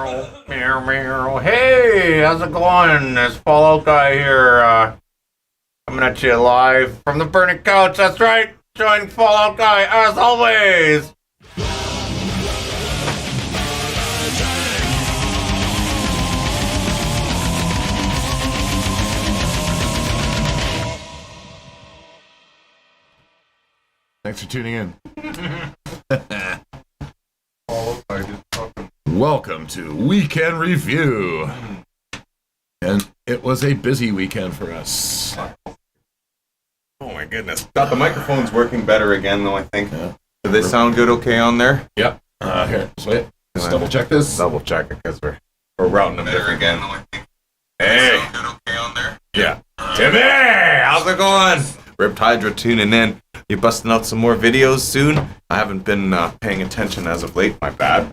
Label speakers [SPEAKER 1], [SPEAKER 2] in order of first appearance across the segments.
[SPEAKER 1] Hey, how's it going? It's Fallout Guy here, coming at you live from the burning couch. That's right, join Fallout Guy as always.
[SPEAKER 2] Thanks for tuning in. Welcome to Weekend Review. And it was a busy weekend for us.
[SPEAKER 3] Oh my goodness. Got the microphones working better again though, I think.
[SPEAKER 2] Yeah.
[SPEAKER 3] Do they sound good okay on there?
[SPEAKER 2] Yep. Here, just wait. Let's double check this.
[SPEAKER 3] Double check it because we're routing them better again. Hey. Sound good okay on there? Yeah. Timmy! How's it going? Ripped Hydra tuning in. You busting out some more videos soon? I haven't been paying attention as of late, my bad.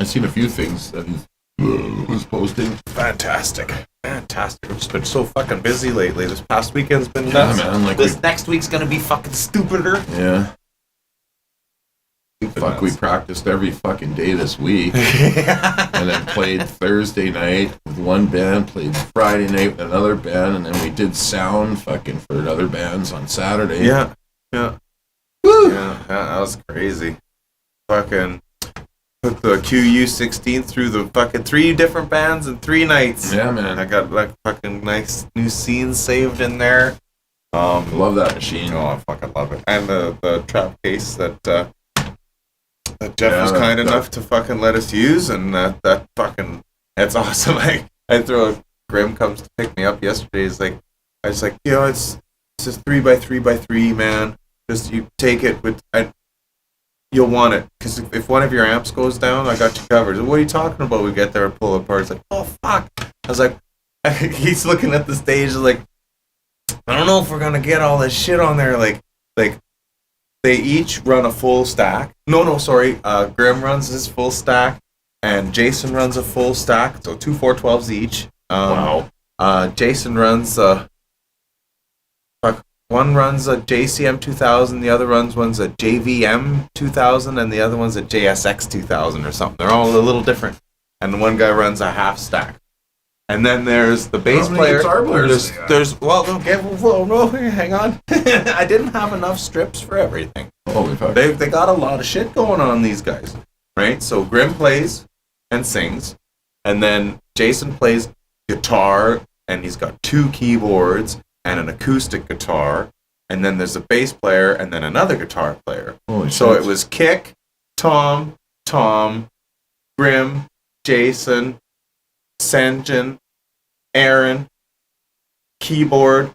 [SPEAKER 2] I've seen a few things that he was posting.
[SPEAKER 3] Fantastic. I've just been so fucking busy lately. This past weekend's been nuts.
[SPEAKER 2] Yeah, man,
[SPEAKER 3] this next week's gonna be fucking stupider.
[SPEAKER 2] Yeah. Fuck, we practiced every fucking day this week. And then played Thursday night with one band, played Friday night with another band, and then we did sound fucking for other bands on Saturday.
[SPEAKER 3] Yeah. Woo! Yeah, that was crazy. Fucking took the QU16 through the fucking 3 different bands in 3 nights.
[SPEAKER 2] Yeah, man.
[SPEAKER 3] I got like fucking nice new scenes saved in there.
[SPEAKER 2] Love that machine.
[SPEAKER 3] Oh, I fucking love it. And the trap case that Jeff was kind enough to fucking let us use, and that fucking, it's awesome. I throw Grim comes to pick me up yesterday. He's like, I was like, it's just 3x3x3, man. Just you take it with, you'll want it, because if one of your amps goes down, I got you covered. What are you talking about? We get there and pull it apart. It's like, oh fuck. I was like, he's looking at the stage like, I don't know if we're gonna get all this shit on there. Like. They each run a full stack. Sorry. Grim runs his full stack, and Jason runs a full stack. So 2 412s each.
[SPEAKER 2] Wow.
[SPEAKER 3] Jason runs one runs a JCM 2000, the other runs one's a JVM 2000, and the other one's a JSX 2000 or something. They're all a little different. And one guy runs a half stack. And then there's the bass player. Hang on. I didn't have enough strips for everything.
[SPEAKER 2] Holy fuck.
[SPEAKER 3] They got a lot of shit going on, these guys, right? So Grim plays and sings, and then Jason plays guitar, and he's got 2 keyboards and an acoustic guitar, and then there's a bass player and then another guitar player.
[SPEAKER 2] Holy
[SPEAKER 3] so
[SPEAKER 2] shit.
[SPEAKER 3] it was Kick, Tom, Grim, Jason, Sanjin, Aaron, keyboard,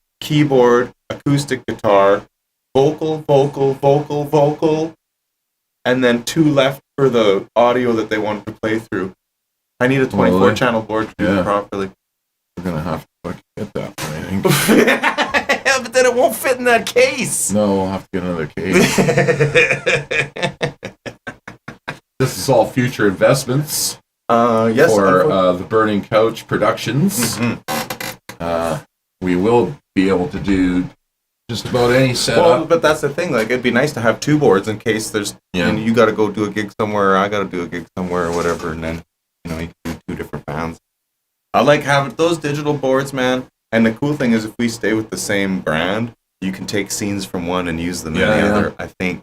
[SPEAKER 3] acoustic guitar, vocal, and then 2 left for the audio that they wanted to play through. I need a 24 channel board to do it properly.
[SPEAKER 2] We're gonna have to fucking get that one, I think.
[SPEAKER 3] But then it won't fit in that case.
[SPEAKER 2] No, we'll have to get another case. This is all future investments.
[SPEAKER 3] Yes.
[SPEAKER 2] For the Burning Couch Productions.
[SPEAKER 3] Mm-hmm.
[SPEAKER 2] We will be able to do just about any setup.
[SPEAKER 3] Well, but that's the thing. Like, it'd be nice to have 2 boards in case there's, you got to go do a gig somewhere, or I got to do a gig somewhere, or whatever, and then, you can do 2 different bands. I like having those digital boards, man. And the cool thing is, if we stay with the same brand, you can take scenes from one and use them in the other. I think.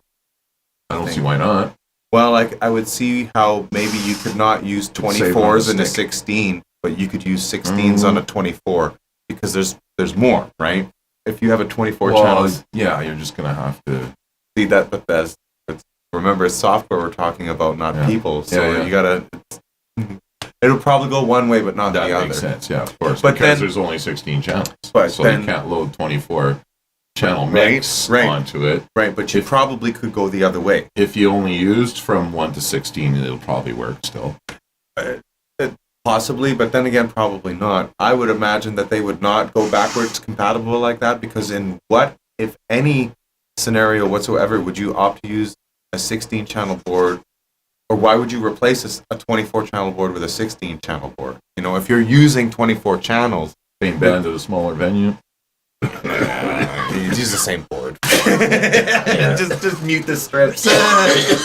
[SPEAKER 2] I don't see why not.
[SPEAKER 3] Well, I would see how maybe you could not use 24s in a 16, but you could use 16s on a 24, because there's more, right? If you have a 24 channel,
[SPEAKER 2] you're just gonna have to
[SPEAKER 3] see that. But remember, it's software we're talking about, not people. So you gotta. It'll probably go one way, but not the other.
[SPEAKER 2] That makes sense. Yeah, of course.
[SPEAKER 3] But
[SPEAKER 2] because there's only 16 channels,
[SPEAKER 3] but
[SPEAKER 2] so you can't load 24 channel mix onto it.
[SPEAKER 3] Right, but you probably could go the other way.
[SPEAKER 2] If you only used from 1 to 16, it'll probably work still.
[SPEAKER 3] Possibly, but then again, probably not. I would imagine that they would not go backwards compatible like that, because in what, if any, scenario whatsoever would you opt to use a 16-channel board, or why would you replace a 24-channel board with a 16-channel board? If you're using 24 channels...
[SPEAKER 2] Same band at a smaller venue.
[SPEAKER 3] You use the same board. just mute the strips.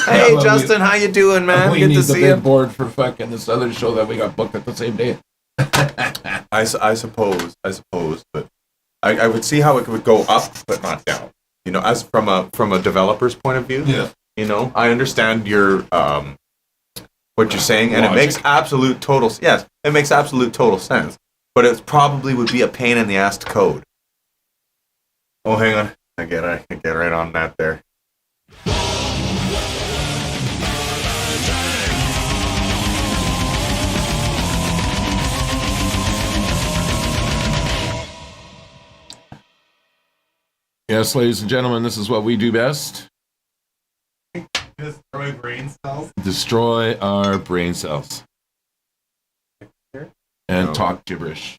[SPEAKER 3] Hey, Justin, how you doing, man?
[SPEAKER 2] We
[SPEAKER 3] Good
[SPEAKER 2] need
[SPEAKER 3] to
[SPEAKER 2] the
[SPEAKER 3] see you.
[SPEAKER 2] big board for fucking this other show that we got booked at the same day.
[SPEAKER 3] I suppose, but I would see how it would go up, but not down. You know, as from a developer's point of view.
[SPEAKER 2] Yeah.
[SPEAKER 3] You know, I understand your what you're saying, and
[SPEAKER 2] Logic.
[SPEAKER 3] it makes absolute total sense. But it probably would be a pain in the ass to code. Oh, hang on, I get right on that there.
[SPEAKER 2] Yes, ladies and gentlemen, this is what we do best.
[SPEAKER 3] Destroy brain cells.
[SPEAKER 2] Destroy our brain cells. And
[SPEAKER 3] No.
[SPEAKER 2] talk gibberish.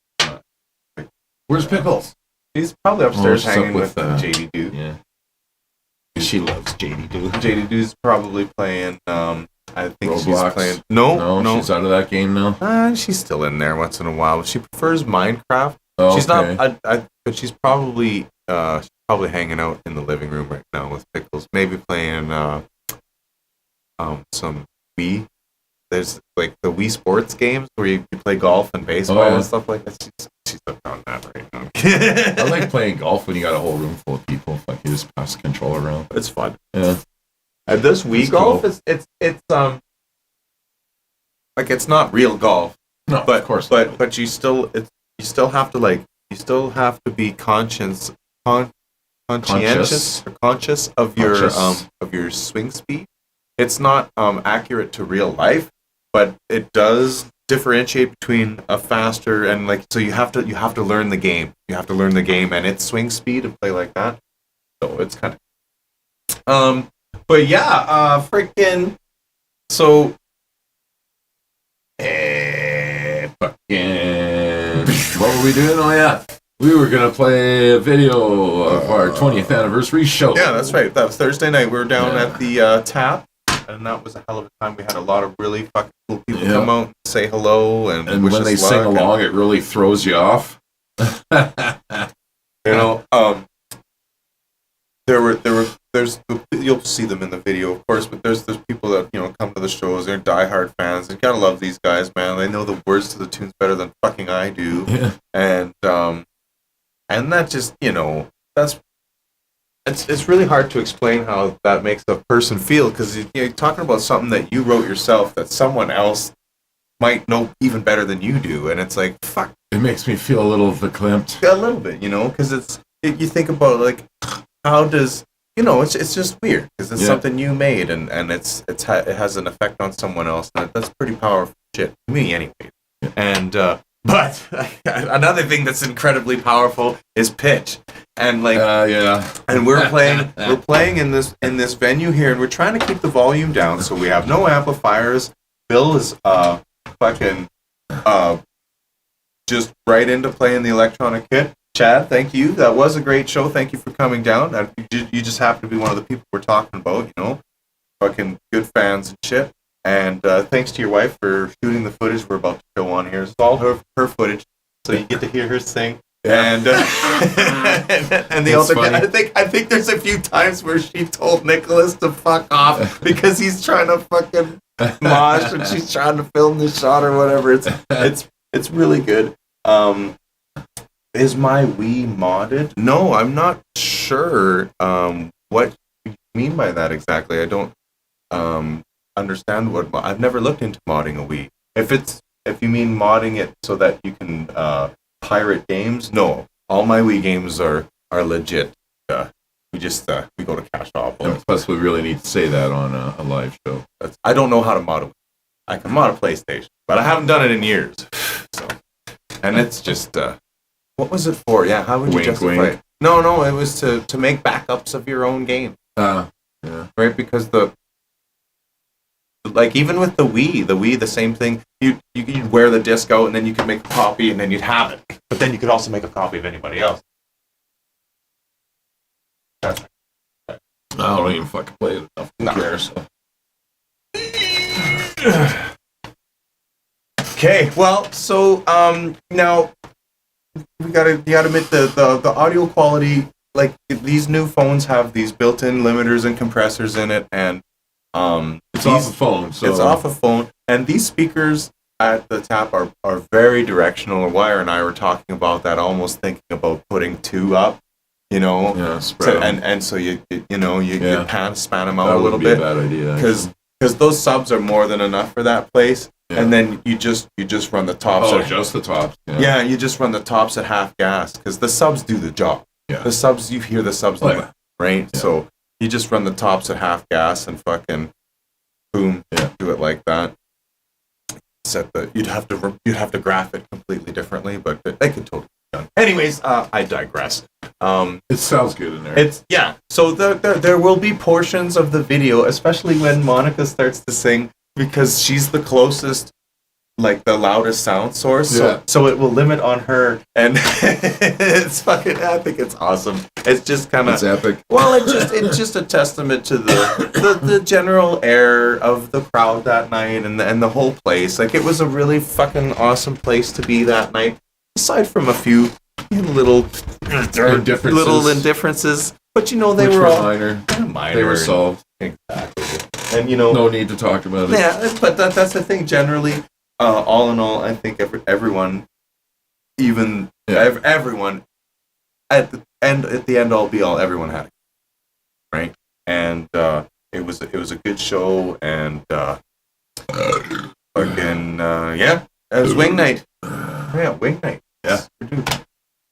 [SPEAKER 2] Where's Pickles?
[SPEAKER 3] She's probably upstairs
[SPEAKER 2] she's up
[SPEAKER 3] hanging
[SPEAKER 2] with,
[SPEAKER 3] with JD Dude.
[SPEAKER 2] Yeah. She loves JD Dude.
[SPEAKER 3] JD Dude's probably playing. I think she's
[SPEAKER 2] Roblox?
[SPEAKER 3] playing.
[SPEAKER 2] No,
[SPEAKER 3] No.
[SPEAKER 2] she's out of that game now.
[SPEAKER 3] She's still in there once in a while. She prefers Minecraft.
[SPEAKER 2] Oh,
[SPEAKER 3] She's
[SPEAKER 2] okay.
[SPEAKER 3] not. But she's probably hanging out in the living room right now with Pickles. Maybe playing some Wii. There's like the Wii Sports games where you play golf and baseball
[SPEAKER 2] Oh, yeah.
[SPEAKER 3] and stuff like that. She's up on that right now.
[SPEAKER 2] I like playing golf when you got a whole room full of people. Fuck, you just pass the controller around.
[SPEAKER 3] It's fun.
[SPEAKER 2] Yeah.
[SPEAKER 3] And this Wii
[SPEAKER 2] It's
[SPEAKER 3] golf
[SPEAKER 2] cool.
[SPEAKER 3] it's like it's not real golf.
[SPEAKER 2] No,
[SPEAKER 3] But
[SPEAKER 2] of course.
[SPEAKER 3] but you still have to be conscientious of your swing speed. It's not accurate to real life, but it does differentiate between a faster and so you have to learn the game. You have to learn the game and its swing speed and play like that. So it's kind of but yeah, freaking so
[SPEAKER 2] fucking. What were we doing? Oh, yeah. We were going to play a video of our 20th anniversary show.
[SPEAKER 3] yeah, that's right. That was Thursday night. We were down
[SPEAKER 2] Yeah.
[SPEAKER 3] at the Tap, and that was a hell of a time. We had a lot of really fucking cool people
[SPEAKER 2] Yeah.
[SPEAKER 3] come out and say hello and
[SPEAKER 2] And
[SPEAKER 3] wish
[SPEAKER 2] when
[SPEAKER 3] us
[SPEAKER 2] they sing
[SPEAKER 3] luck and-
[SPEAKER 2] along, it really throws you off.
[SPEAKER 3] You know, you'll see them in the video, of course, but there's people that come to the shows. They're diehard fans. You gotta love these guys, man. They know the words to the tunes better than fucking I do,
[SPEAKER 2] Yeah.
[SPEAKER 3] and that just that's it's really hard to explain how that makes a person feel because you're talking about something that you wrote yourself that someone else might know even better than you do, and it's like fuck.
[SPEAKER 2] It makes me feel a little verklempt.
[SPEAKER 3] A little bit, because you think about like how does it's just weird because it's
[SPEAKER 2] Yeah.
[SPEAKER 3] something you made and it has an effect on someone else, and that's pretty powerful shit to me anyway. And but another thing that's incredibly powerful is pitch, and
[SPEAKER 2] Yeah.
[SPEAKER 3] and we're playing in this venue here, and we're trying to keep the volume down, so we have no amplifiers. Bill is fucking just right into playing the electronic kit. Chad, thank you. That was a great show. Thank you for coming down. You just happen to be one of the people we're talking about. Fucking good fans and shit. And thanks to your wife for shooting the footage we're about to show on here. It's all her footage, so you get to hear her sing.
[SPEAKER 2] Yeah.
[SPEAKER 3] And and the
[SPEAKER 2] That's
[SPEAKER 3] other guy,
[SPEAKER 2] funny.
[SPEAKER 3] I think there's a few times where she told Nicholas to fuck off because he's trying to fucking mosh and she's trying to film the shot or whatever. It's really good. Is my Wii modded? No, I'm not sure what you mean by that exactly. I don't understand what I've never looked into modding a Wii. If you mean modding it so that you can pirate games, no. All my Wii games are legit. We go to Cash Off.
[SPEAKER 2] And plus, we really need to say that on a live show.
[SPEAKER 3] I don't know how to mod a Wii. I can mod a PlayStation, but I haven't done it in years. So, and it's just what was it for? Yeah, how would you
[SPEAKER 2] Wink,
[SPEAKER 3] justify
[SPEAKER 2] wink.
[SPEAKER 3] it? No, it was to make backups of your own game.
[SPEAKER 2] Yeah.
[SPEAKER 3] Right, because even with the Wii, the same thing. You'd wear the disc out, and then you could make a copy, and then you'd have it. But then you could also make a copy of anybody else.
[SPEAKER 2] I don't even fucking play it enough. Who
[SPEAKER 3] No.
[SPEAKER 2] cares?
[SPEAKER 3] Okay, well, so now you gotta admit the audio quality like these new phones have these built-in limiters and compressors in it, and
[SPEAKER 2] It's off a phone, so
[SPEAKER 3] it's off a phone, and these speakers at the Tap are very directional. Wire and I were talking about that, almost thinking about putting two up, you know,
[SPEAKER 2] yeah, spread 'em.
[SPEAKER 3] and so you
[SPEAKER 2] Yeah.
[SPEAKER 3] span them out
[SPEAKER 2] That
[SPEAKER 3] a little
[SPEAKER 2] would be a
[SPEAKER 3] bit,
[SPEAKER 2] bad idea.
[SPEAKER 3] because those subs are more than enough for that place,
[SPEAKER 2] Yeah.
[SPEAKER 3] and then you just run the tops.
[SPEAKER 2] Oh,
[SPEAKER 3] at,
[SPEAKER 2] just the tops.
[SPEAKER 3] yeah, you just run the tops at half gas because the subs do the job.
[SPEAKER 2] Yeah.
[SPEAKER 3] The subs, you hear the subs,
[SPEAKER 2] Oh, yeah.
[SPEAKER 3] right?
[SPEAKER 2] Yeah.
[SPEAKER 3] So you just run the tops at half gas and fucking boom,
[SPEAKER 2] Yeah.
[SPEAKER 3] do it like that. You'd have to graph it completely differently, but they could totally be done. Anyways, I digress.
[SPEAKER 2] It sounds good in there.
[SPEAKER 3] It's yeah. So there will be portions of the video, especially when Monica starts to sing, because she's the closest, like the loudest sound source.
[SPEAKER 2] Yeah.
[SPEAKER 3] So it will limit on her, and it's fucking. I think it's awesome. It's just kind
[SPEAKER 2] It's
[SPEAKER 3] of.
[SPEAKER 2] epic.
[SPEAKER 3] Well, it's just a testament to the general air of the crowd that night and the whole place. Like, it was a really fucking awesome place to be that night. Aside from a few little indifferences, but they
[SPEAKER 2] Which
[SPEAKER 3] were all
[SPEAKER 2] minor.
[SPEAKER 3] minor.
[SPEAKER 2] They were solved.
[SPEAKER 3] Exactly. And
[SPEAKER 2] No need to talk about it.
[SPEAKER 3] yeah, but that's the thing. Generally, all in all, I think everyone, even
[SPEAKER 2] Yeah.
[SPEAKER 3] everyone, at the end all be all, everyone had it, right? And it was a good show, and fucking yeah, it was wing night. Yeah, wing night.
[SPEAKER 2] Yeah.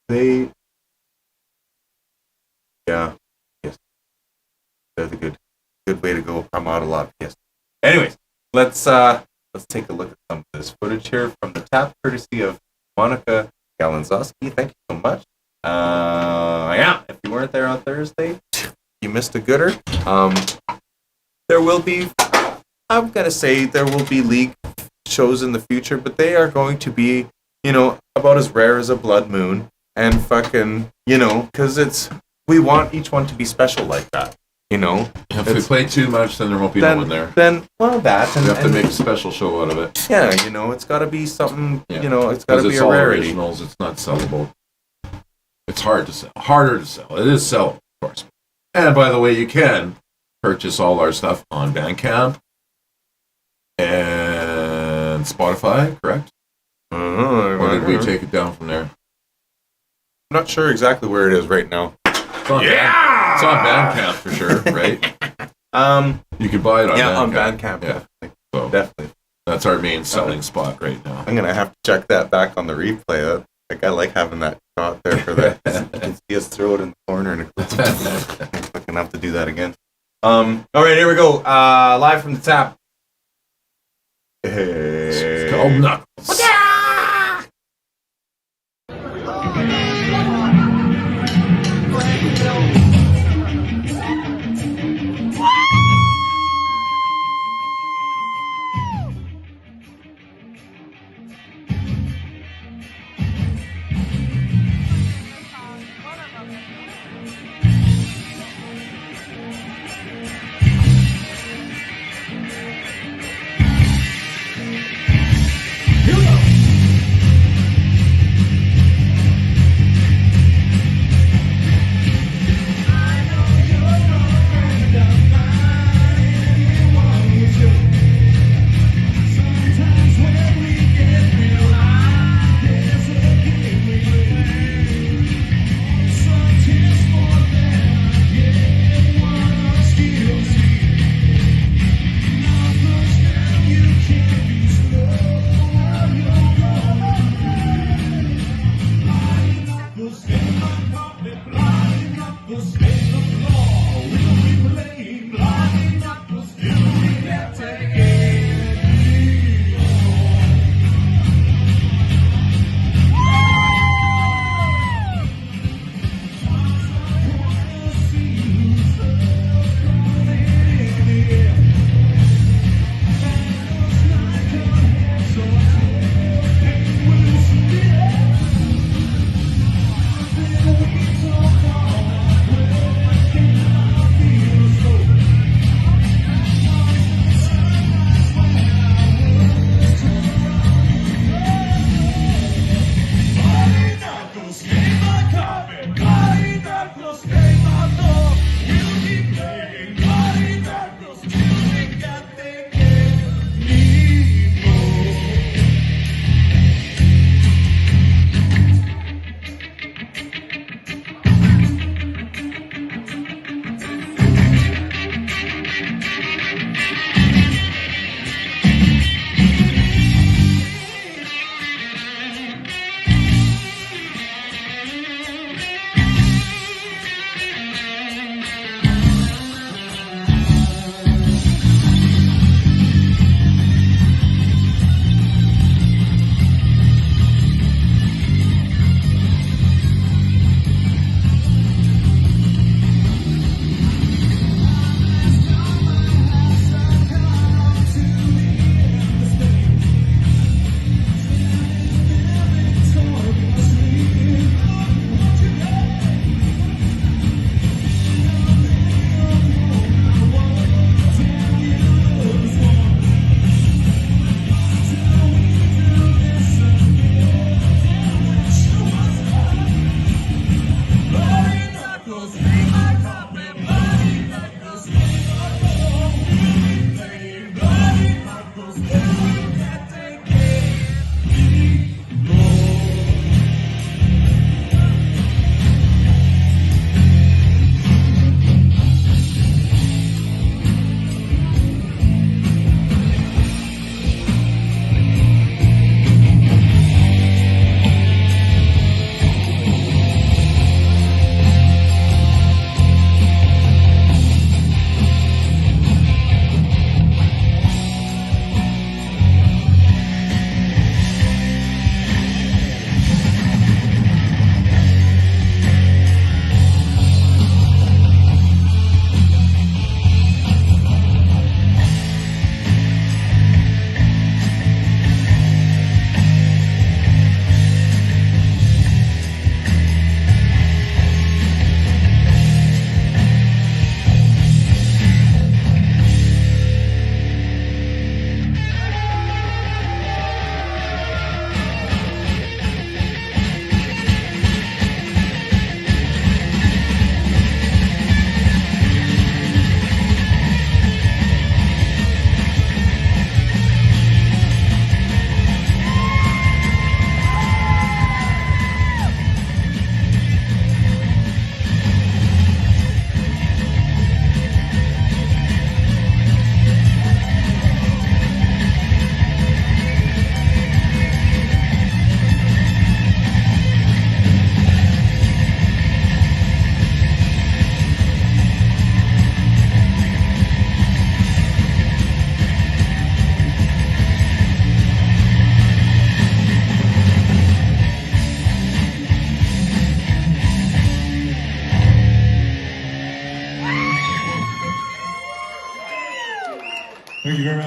[SPEAKER 3] They. Yeah. Yes. They're the good way to go. I'm out a lot. Yes. Anyways, let's take a look at some of this footage here from the Tap, courtesy of Monica Galanzowski. Thank you so much. Yeah, if you weren't there on Thursday, you missed a gooder. There will be, I'm gonna say, there will be league shows in the future, but they are going to be, about as rare as a blood moon, and fucking, because we want each one to be special like that.
[SPEAKER 2] If we play too much, then there won't be no one there.
[SPEAKER 3] Then that,
[SPEAKER 2] We have to make a special show out of it.
[SPEAKER 3] yeah, it's got to be something.
[SPEAKER 2] Yeah.
[SPEAKER 3] It's got to
[SPEAKER 2] Because
[SPEAKER 3] be
[SPEAKER 2] it's
[SPEAKER 3] a
[SPEAKER 2] all
[SPEAKER 3] rarity.
[SPEAKER 2] originals. It's not sellable. It's hard to sell. Harder to sell. It is sellable, of course. And by the way, you can purchase all our stuff on Bandcamp and Spotify, correct? Or did we take it down from there?
[SPEAKER 3] I'm not sure exactly where it is right now.
[SPEAKER 2] It's on it's on Bandcamp for sure, right? You can buy it on Bandcamp.
[SPEAKER 3] on Bandcamp,
[SPEAKER 2] Yeah. So
[SPEAKER 3] definitely.
[SPEAKER 2] that's our main selling spot right now.
[SPEAKER 3] I'm gonna have to check that back on the replay. I like having that shot there for that. You can see us throw it in the corner, and I'm fucking have to do that again. All right, here we go. Live from the Tap.
[SPEAKER 2] It's called Knuckles.
[SPEAKER 4] You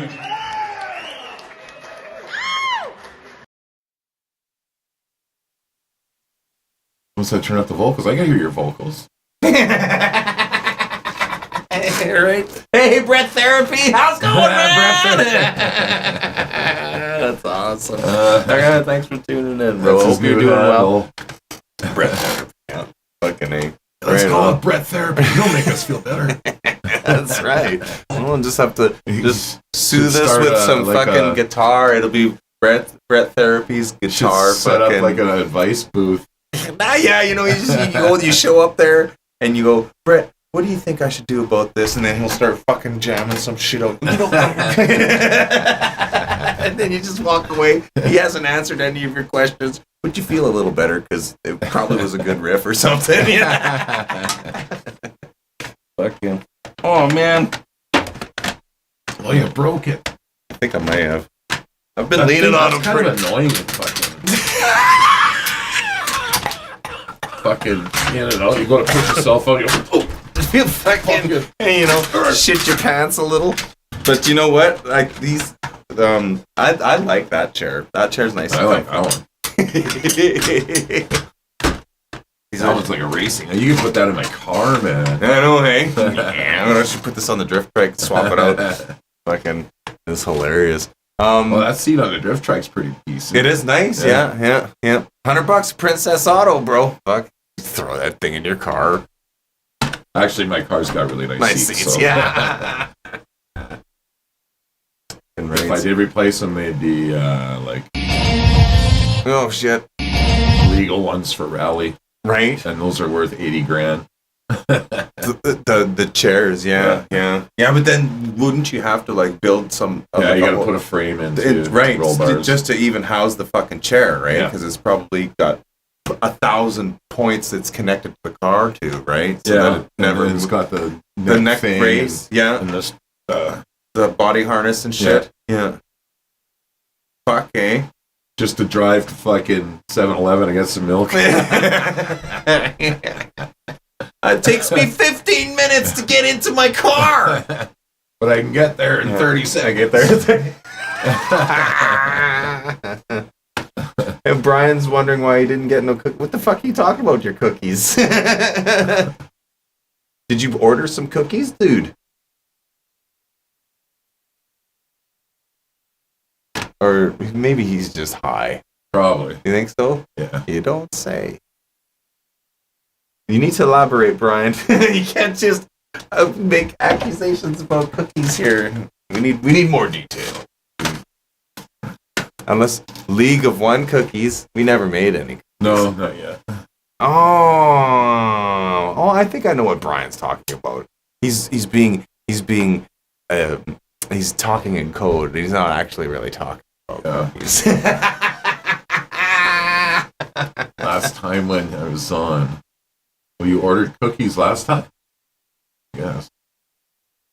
[SPEAKER 4] much.
[SPEAKER 2] Once I turn up the vocals, I can hear your vocals.
[SPEAKER 3] Right. Hey, Brett Therapy, how's it going, man? That's awesome. Okay, thanks for tuning in, bro.
[SPEAKER 2] That's his
[SPEAKER 3] Hope you're
[SPEAKER 2] new
[SPEAKER 3] doing well.
[SPEAKER 2] handle.
[SPEAKER 3] Brett Therapy, yeah. Fucking A.
[SPEAKER 2] Let's
[SPEAKER 3] Right
[SPEAKER 2] call
[SPEAKER 3] on.
[SPEAKER 2] it Brett Therapy. He'll make us feel better.
[SPEAKER 3] That's right. We'll just have to just soothe
[SPEAKER 2] Should
[SPEAKER 3] us
[SPEAKER 2] start
[SPEAKER 3] with
[SPEAKER 2] a-
[SPEAKER 3] some
[SPEAKER 2] like
[SPEAKER 3] fucking
[SPEAKER 2] a-
[SPEAKER 3] guitar. It'll be Brett Therapy's
[SPEAKER 2] Should
[SPEAKER 3] guitar.
[SPEAKER 2] set
[SPEAKER 3] fucking.
[SPEAKER 2] up like an advice booth.
[SPEAKER 3] Yeah, you know, you show up there and you go, Brett, what do you think I should do about this? And then he'll start fucking jamming some shit out. And then you just walk away. He hasn't answered any of your questions, but you feel a little better because it probably was a good riff or something. Fuck him. Oh, man.
[SPEAKER 2] Well, you broke it.
[SPEAKER 3] I think I may have. I've been leaning on him
[SPEAKER 2] kind
[SPEAKER 3] pretty.
[SPEAKER 2] of annoying. Fucking in and out. You go to push yourself out. You go, oh,
[SPEAKER 3] You fucking, you know, shit your pants a little. But you know what? Like these, I like that chair. That chair's nice.
[SPEAKER 2] I like that one. That one's like a racing. You can put that in my car, man.
[SPEAKER 3] I know, hey. Yeah, I should put this on the drift trike, swap it out. Fucking, it's hilarious.
[SPEAKER 2] Well, that seat on the drift trike's pretty decent.
[SPEAKER 3] It is nice. Yeah. $100 Princess Auto, bro. Fuck. Throw that thing in your car.
[SPEAKER 2] Actually, my car's got really nice seats. So.
[SPEAKER 3] Yeah.
[SPEAKER 2] If I did replace them, they'd be like
[SPEAKER 3] Oh shit.
[SPEAKER 2] legal ones for rally,
[SPEAKER 3] Right.
[SPEAKER 2] and those are worth $80,000.
[SPEAKER 3] The chairs, yeah. But then wouldn't you have to like build some?
[SPEAKER 2] Yeah, you got to put a frame into
[SPEAKER 3] right,
[SPEAKER 2] roll bars.
[SPEAKER 3] just to even house the fucking chair, right?
[SPEAKER 2] Yeah.
[SPEAKER 3] Because it's probably got 1,000 points that's connected to the car too, right? So that it never.
[SPEAKER 2] It's got the
[SPEAKER 3] neck
[SPEAKER 2] thing
[SPEAKER 3] brace, yeah,
[SPEAKER 2] and this.
[SPEAKER 3] the body harness and shit, yeah. Fuck, eh?
[SPEAKER 2] Just to drive to fucking 7-Eleven and get some milk.
[SPEAKER 3] It takes me 15 minutes to get into my car.
[SPEAKER 2] But I can get there in 30 seconds.
[SPEAKER 3] And Brian's wondering why he didn't get no cookies. What the fuck are you talking about, your cookies? Did you order some cookies, dude? Or maybe he's just high.
[SPEAKER 2] Probably.
[SPEAKER 3] You think so?
[SPEAKER 2] Yeah.
[SPEAKER 3] You don't say. You need to elaborate, Brian. You can't just make accusations about cookies here. We need more detail. Unless League of One cookies, we never made any.
[SPEAKER 2] No, not yet.
[SPEAKER 3] Oh, I think I know what Brian's talking about. He's talking in code. He's not actually really talking about cookies.
[SPEAKER 2] Last time when I was on, well, you ordered cookies last time? Yes.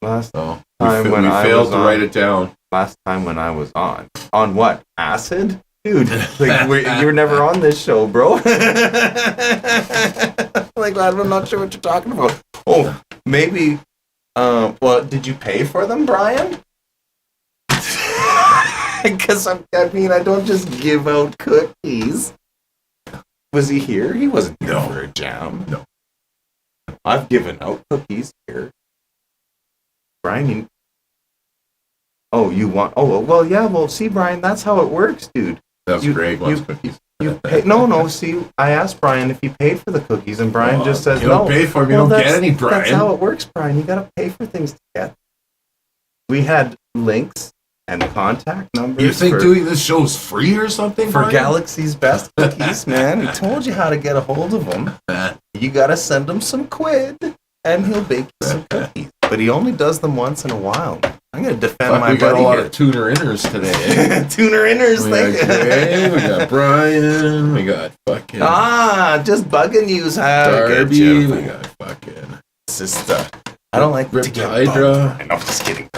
[SPEAKER 3] Last
[SPEAKER 2] No.
[SPEAKER 3] time
[SPEAKER 2] We
[SPEAKER 3] when I
[SPEAKER 2] failed
[SPEAKER 3] was
[SPEAKER 2] to
[SPEAKER 3] on.
[SPEAKER 2] write it down.
[SPEAKER 3] Last time when I was on what? Acid, dude? Like you're never on this show, bro. Like I'm not sure what you're talking about. Oh, maybe. Well, did you pay for them, Brian? Because I don't just give out cookies. Was he here? He wasn't here for a jam.
[SPEAKER 2] No.
[SPEAKER 3] I've given out cookies here. Brian, you want? Oh, well, yeah. Well, see, Brian, that's how it works, dude.
[SPEAKER 2] That's Greg wants cookies.
[SPEAKER 3] You pay, no. See, I asked Brian if he paid for the cookies, and Brian just says
[SPEAKER 2] you
[SPEAKER 3] no.
[SPEAKER 2] don't pay for them, you
[SPEAKER 3] Well,
[SPEAKER 2] don't get
[SPEAKER 3] that's-
[SPEAKER 2] any, Brian.
[SPEAKER 3] That's how it works, Brian. You gotta pay for things to get. We had links and contact numbers.
[SPEAKER 2] You think
[SPEAKER 3] for,
[SPEAKER 2] doing this show is free or something,
[SPEAKER 3] for
[SPEAKER 2] Brian?
[SPEAKER 3] Galaxy's best cookies, man? We told you how to get a hold of them. You gotta send him some quid, and he'll bake you some cookies. But he only does them once in a while. I'm gonna defend
[SPEAKER 2] Fuck,
[SPEAKER 3] my
[SPEAKER 2] we got
[SPEAKER 3] buddy
[SPEAKER 2] a lot
[SPEAKER 3] here.
[SPEAKER 2] of tuner inners today. Eh?
[SPEAKER 3] Tuner inners,
[SPEAKER 2] We got Greg, we got Brian, we got fucking
[SPEAKER 3] just bugging you's how to get
[SPEAKER 2] Darby,
[SPEAKER 3] you.
[SPEAKER 2] we got fucking
[SPEAKER 3] It's just, I don't like
[SPEAKER 2] Ripped
[SPEAKER 3] to get
[SPEAKER 2] Hydra.
[SPEAKER 3] bugged. No, I'm just kidding.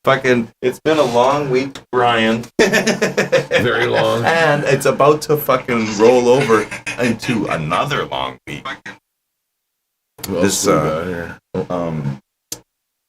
[SPEAKER 3] Fucking, it's been a long week, Brian.
[SPEAKER 2] Very long.
[SPEAKER 3] And it's about to fucking roll over into another long week.
[SPEAKER 2] Who else
[SPEAKER 3] This,
[SPEAKER 2] we got here?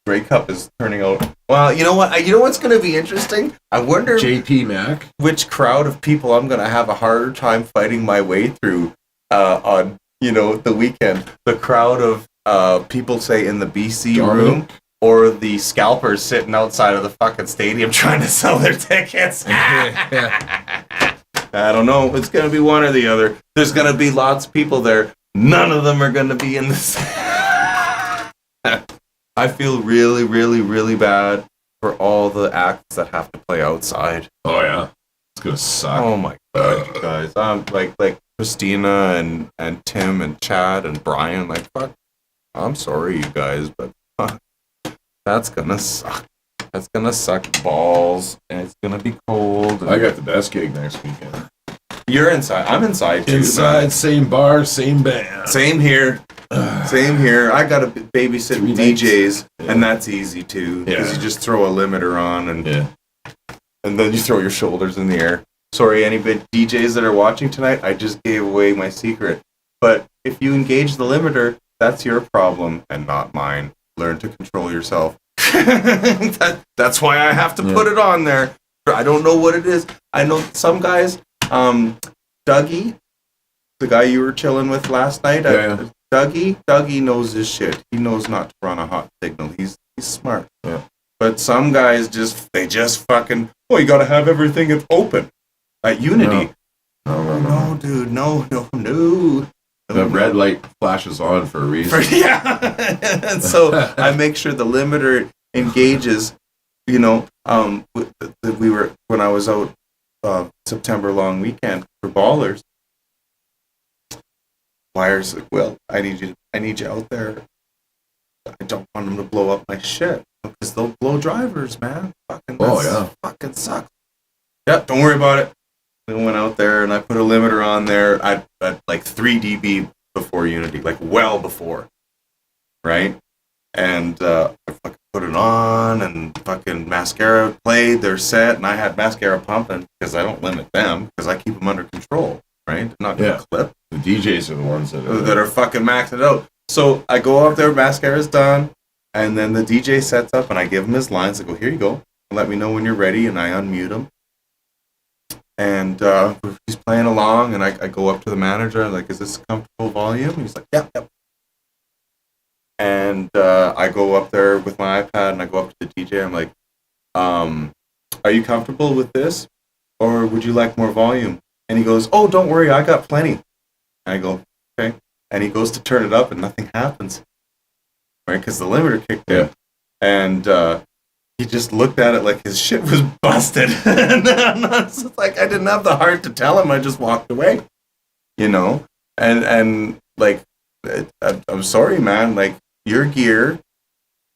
[SPEAKER 3] Grey Cup is turning out. Well, you know what? You know what's going to be interesting? I wonder
[SPEAKER 2] JP Mac.
[SPEAKER 3] which crowd of people I'm going to have a harder time fighting my way through on, the weekend. The crowd of people, say, in the BC room, or the scalpers sitting outside of the fucking stadium trying to sell their tickets. I don't know. It's going to be one or the other. There's going to be lots of people there. None of them are going to be in this. I feel really, really, really bad for all the acts that have to play outside.
[SPEAKER 2] Oh yeah, it's gonna suck.
[SPEAKER 3] Oh my god, you guys! Like Christina and Tim and Chad and Brian. Like, fuck. I'm sorry, you guys, but that's gonna suck. That's gonna suck balls, and it's gonna be cold.
[SPEAKER 2] I got the best gig next weekend.
[SPEAKER 3] You're inside. I'm inside too.
[SPEAKER 2] Inside, same bar, same band.
[SPEAKER 3] Same here. Same here. I got to babysit DJs, and that's easy too, because you just throw a limiter on, and then you throw your shoulders in the air. Sorry, any DJs that are watching tonight, I just gave away my secret. But if you engage the limiter, that's your problem and not mine. Learn to control yourself. That's why I have to put it on there. I don't know what it is. I know some guys. Dougie, the guy you were chilling with last night. Dougie knows his shit. He knows not to run a hot signal. He's smart.
[SPEAKER 2] Yeah.
[SPEAKER 3] But some guys just fucking. Oh, you gotta have everything that's open. At Unity. No, dude. No.
[SPEAKER 2] The red light flashes on for a reason.
[SPEAKER 3] And so I make sure the limiter engages. When I was out September long weekend for Ballers. Wires like, well, I need you out there. I don't want them to blow up my shit because they'll blow drivers, man. Fucking sucks. Yeah, don't worry about it. I went out there and I put a limiter on there at like 3 dB before Unity, like well before, right? And I fucking put it on, and fucking Mascara played their set, and I had Mascara pumping because I don't limit them because I keep them under control, right? They're not gonna clip.
[SPEAKER 2] The DJs are the ones that
[SPEAKER 3] are fucking maxing it out. So I go up there, Mascara's done, and then the DJ sets up, and I give him his lines. I go, here you go. Let me know when you're ready, and I unmute him. And he's playing along, and I go up to the manager, I'm like, is this a comfortable volume? And he's like, yep. And I go up there with my iPad, and I go up to the DJ. I'm like, are you comfortable with this? Or would you like more volume? And he goes, oh, don't worry, I got plenty. And I go, okay. And he goes to turn it up, and nothing happens. Right? Because the limiter kicked in. And he just looked at it like his shit was busted. And it's like, I didn't have the heart to tell him. I just walked away. And like, I'm sorry, man. Like, your gear,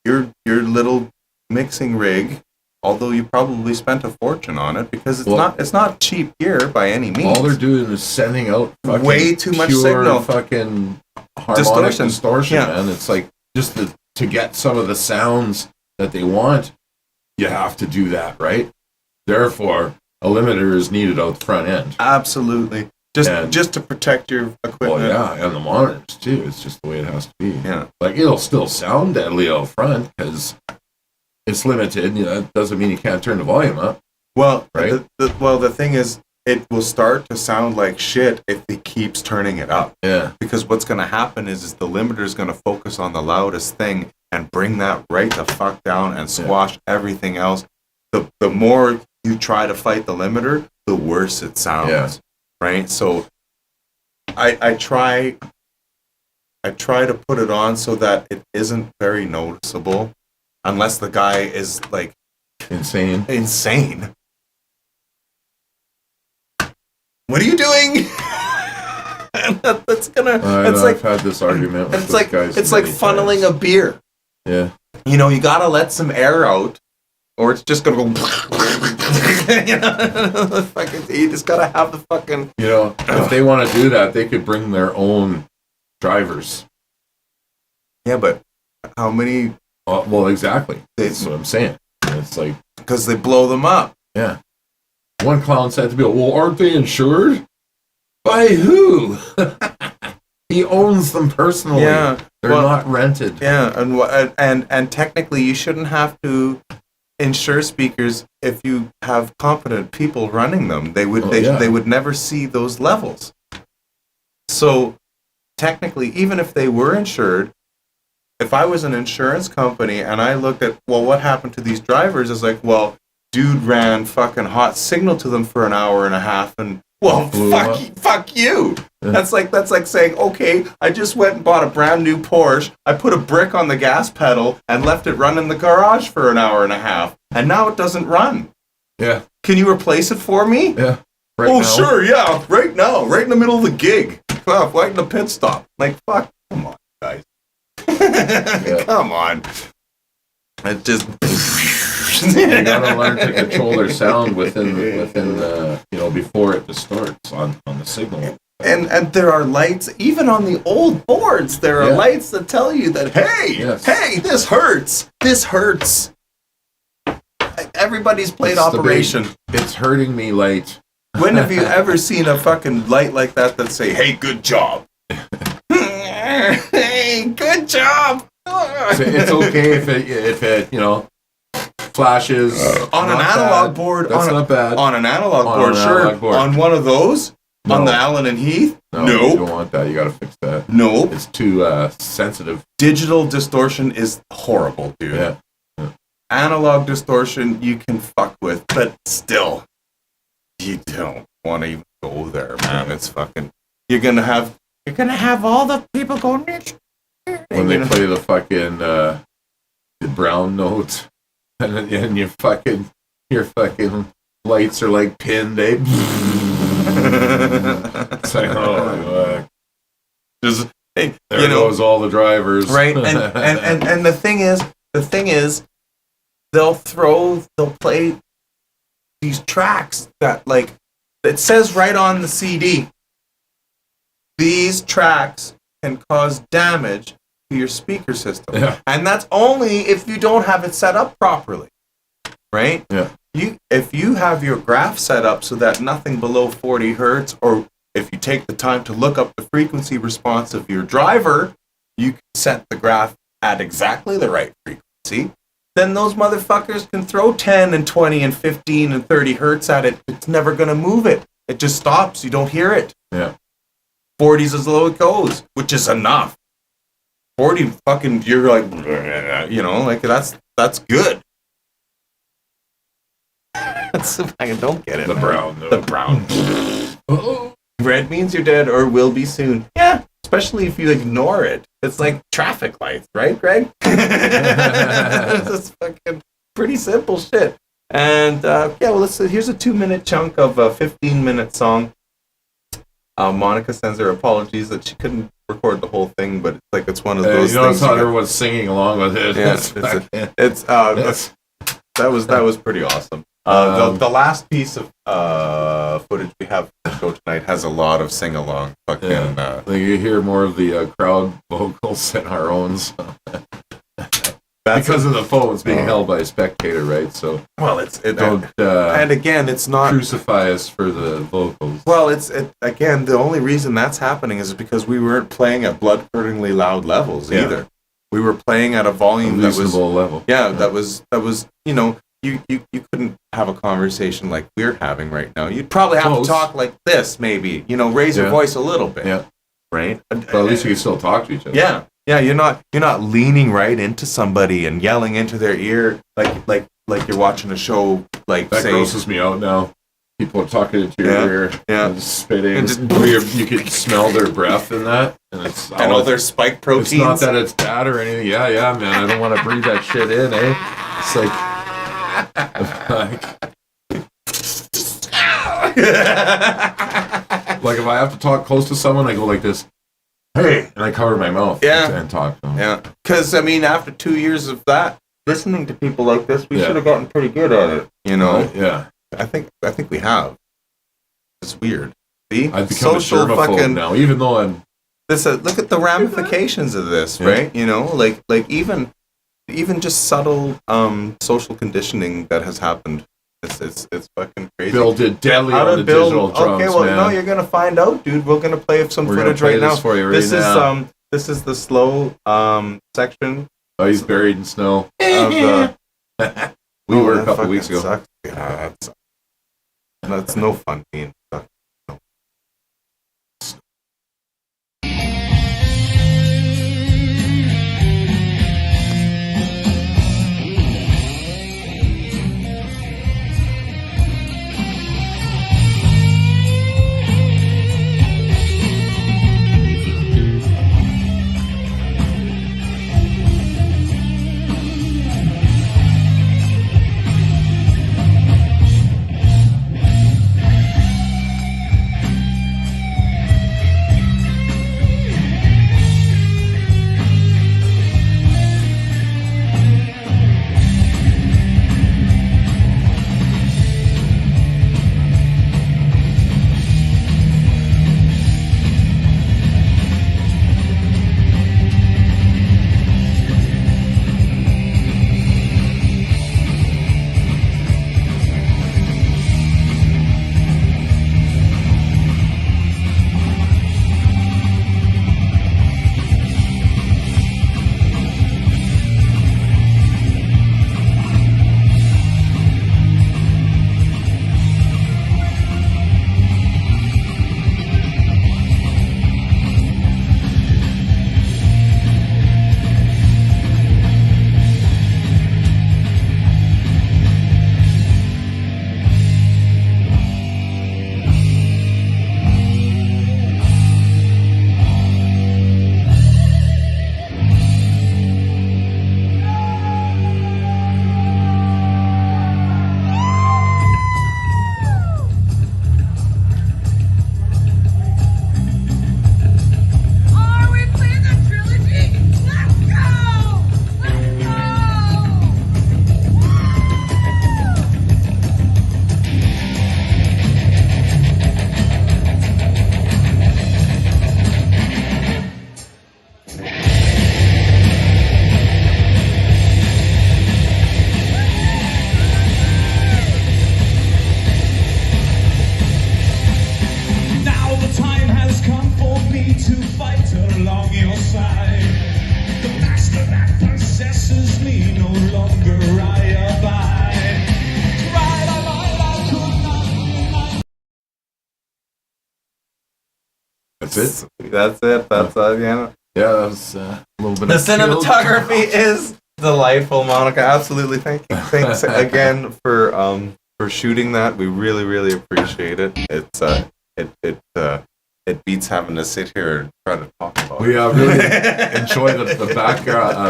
[SPEAKER 3] your little mixing rig, although you probably spent a fortune on it, because it's not cheap gear by any means.
[SPEAKER 2] All they're doing is sending out fucking
[SPEAKER 3] way too much signal,
[SPEAKER 2] fucking harmonic distortion, man. It's like just to get some of the sounds that they want, you have to do that, right? Therefore, a limiter is needed out the front end.
[SPEAKER 3] Absolutely. Just to protect your equipment.
[SPEAKER 2] Well, yeah, and the monitors too. It's just the way it has to be.
[SPEAKER 3] Yeah.
[SPEAKER 2] Like, it'll still sound deadly out front because it's limited. That doesn't mean you can't turn the volume up.
[SPEAKER 3] Well,
[SPEAKER 2] right?
[SPEAKER 3] The thing is, it will start to sound like shit if it keeps turning it up.
[SPEAKER 2] Yeah.
[SPEAKER 3] Because what's going to happen is the limiter is going to focus on the loudest thing and bring that right the fuck down and squash everything else. The more you try to fight the limiter, the worse it sounds. Yeah. Right? So I try to put it on so that it isn't very noticeable, unless the guy is like
[SPEAKER 2] insane.
[SPEAKER 3] What are you doing? That's gonna.
[SPEAKER 2] I've had this argument with those guys.
[SPEAKER 3] It's like funneling a beer.
[SPEAKER 2] Yeah.
[SPEAKER 3] You gotta let some air out, or it's just gonna go. You just gotta have the fucking.
[SPEAKER 2] If they want to do that, they could bring their own drivers.
[SPEAKER 3] Yeah, but how many?
[SPEAKER 2] Well, exactly. That's what I'm saying. It's like
[SPEAKER 3] because they blow them up.
[SPEAKER 2] Yeah. One clown said to me, "Well, aren't they insured? By who?" He owns them personally.
[SPEAKER 3] Yeah.
[SPEAKER 2] They're
[SPEAKER 3] Well,
[SPEAKER 2] not rented.
[SPEAKER 3] Yeah, and technically, you shouldn't have to insure speakers if you have competent people running them. They would never see those levels. So technically, even if they were insured, if I was an insurance company and I looked at, well, what happened to these drivers? It's like, well, dude ran fucking hot signal to them for an hour and a half, and well, fuck you.
[SPEAKER 2] Yeah.
[SPEAKER 3] That's like saying, okay, I just went and bought a brand new Porsche. I put a brick on the gas pedal and left it run in the garage for an hour and a half, and now it doesn't run.
[SPEAKER 2] Yeah.
[SPEAKER 3] Can you replace it for me?
[SPEAKER 2] Yeah.
[SPEAKER 3] Now? Sure, yeah, right now, right in the middle of the gig, right in the pit stop. Like, fuck, come on, guys. Come on. It just.
[SPEAKER 2] You gotta learn to control their sound within before it distorts on the signal.
[SPEAKER 3] And there are lights, even on the old boards, there are lights that tell you that, hey, this hurts. This hurts. Everybody's played Operation.
[SPEAKER 2] It's hurting me light.
[SPEAKER 3] When have you ever seen a fucking light like that say, hey, good job? Hey, good job.
[SPEAKER 2] It's okay if it flashes
[SPEAKER 3] on an analog board.
[SPEAKER 2] That's not bad.
[SPEAKER 3] On an analog board, sure. On one of those, on the Allen and Heath,
[SPEAKER 2] no, you don't want that. You got to fix that.
[SPEAKER 3] Nope,
[SPEAKER 2] it's too sensitive.
[SPEAKER 3] Digital distortion is horrible, dude.
[SPEAKER 2] Yeah.
[SPEAKER 3] Analog distortion you can fuck with, but still, you don't want to even go there, man. It's fucking. You're gonna have all the people going.
[SPEAKER 2] When they play the fucking the brown note. And your fucking lights are like pinned, eh? It's like, oh,
[SPEAKER 3] just hey,
[SPEAKER 2] there goes all the drivers,
[SPEAKER 3] right? And the thing is, they'll play these tracks that like it says right on the CD. These tracks can cause damage to your speaker system, and that's only if you don't have it set up properly, right?
[SPEAKER 2] Yeah.
[SPEAKER 3] If you have your graph set up so that nothing below 40 hertz, or if you take the time to look up the frequency response of your driver, you can set the graph at exactly the right frequency. Then those motherfuckers can throw 10 and 20 and 15 and 30 hertz at it. It's never gonna move it. It just stops. You don't hear it.
[SPEAKER 2] Yeah.
[SPEAKER 3] 40's as low it goes, which is enough. 40 fucking, you're like, like that's good. I don't get it.
[SPEAKER 2] The brown.
[SPEAKER 3] The brown. Red means you're dead or will be soon. Yeah, especially if you ignore it. It's like traffic lights, right, Greg? It's just fucking pretty simple shit. And here's a 2-minute chunk of a 15-minute song. Monica sends her apologies that she couldn't record the whole thing, but it's one of those.
[SPEAKER 2] You notice how everyone's singing along with it.
[SPEAKER 3] Yeah, that was pretty awesome. The last piece of footage we have for the show tonight has a lot of sing along.
[SPEAKER 2] You hear more of the crowd vocals than our own. So. Because of the phones being held by a spectator, right? So
[SPEAKER 3] and again, it's not
[SPEAKER 2] crucify us for the vocals.
[SPEAKER 3] Well, again, the only reason that's happening is because we weren't playing at blood-curdlingly loud levels either. We were playing at a volume that was
[SPEAKER 2] level.
[SPEAKER 3] Yeah, that was you couldn't have a conversation like we're having right now. You'd probably have to talk like this, maybe. Raise your voice a little bit.
[SPEAKER 2] Yeah.
[SPEAKER 3] Right.
[SPEAKER 2] But at least you can still talk to each other.
[SPEAKER 3] Yeah. Yeah, you're not leaning right into somebody and yelling into their ear like you're watching a show like
[SPEAKER 2] that grosses me out now. People are talking into your ear, and spitting. You can smell their breath in that, and
[SPEAKER 3] all their spike proteins.
[SPEAKER 2] It's not that it's bad or anything. Yeah, man. I don't want to breathe that shit in, eh? It's like if I have to talk close to someone, I go like this. Hey, and I cover my mouth and talk.
[SPEAKER 3] Yeah, because after 2 years of that, listening to people like this, we should have gotten pretty good at it.
[SPEAKER 2] Yeah.
[SPEAKER 3] I think we have. It's weird. See,
[SPEAKER 2] I've become a germaphobe now, even though I'm.
[SPEAKER 3] Look at the ramifications of this, right? Like even just subtle social conditioning that has happened It's fucking crazy.
[SPEAKER 2] Bill did deadly
[SPEAKER 3] How
[SPEAKER 2] on
[SPEAKER 3] to
[SPEAKER 2] the
[SPEAKER 3] build?
[SPEAKER 2] digital drums,
[SPEAKER 3] Okay, well,
[SPEAKER 2] man.
[SPEAKER 3] no, you're gonna find out, dude. We're gonna play some
[SPEAKER 2] We're gonna
[SPEAKER 3] footage
[SPEAKER 2] play
[SPEAKER 3] right now.
[SPEAKER 2] this for you right
[SPEAKER 3] this
[SPEAKER 2] now.
[SPEAKER 3] is this is the slow section
[SPEAKER 2] Oh, he's buried in snow.
[SPEAKER 3] of the.
[SPEAKER 2] We
[SPEAKER 3] Oh,
[SPEAKER 2] were a
[SPEAKER 3] that
[SPEAKER 2] couple weeks
[SPEAKER 3] fucking
[SPEAKER 2] ago.
[SPEAKER 3] sucks. Yeah, that's no fun being stuck.
[SPEAKER 4] Are we playing the trilogy? Let's go! Let's go!
[SPEAKER 5] Now the time has come for me to fight along your side. The master that possesses me no longer I abide. Right, I could not deny.
[SPEAKER 2] That's it.
[SPEAKER 3] That's it. That's yeah.
[SPEAKER 2] Yeah, that was a little bit
[SPEAKER 3] The
[SPEAKER 2] of
[SPEAKER 3] cinematography is delightful, Monica. Absolutely. Thanks again for shooting that. We really, really appreciate it. It's it beats having to sit here and try to talk about.
[SPEAKER 2] We really enjoy the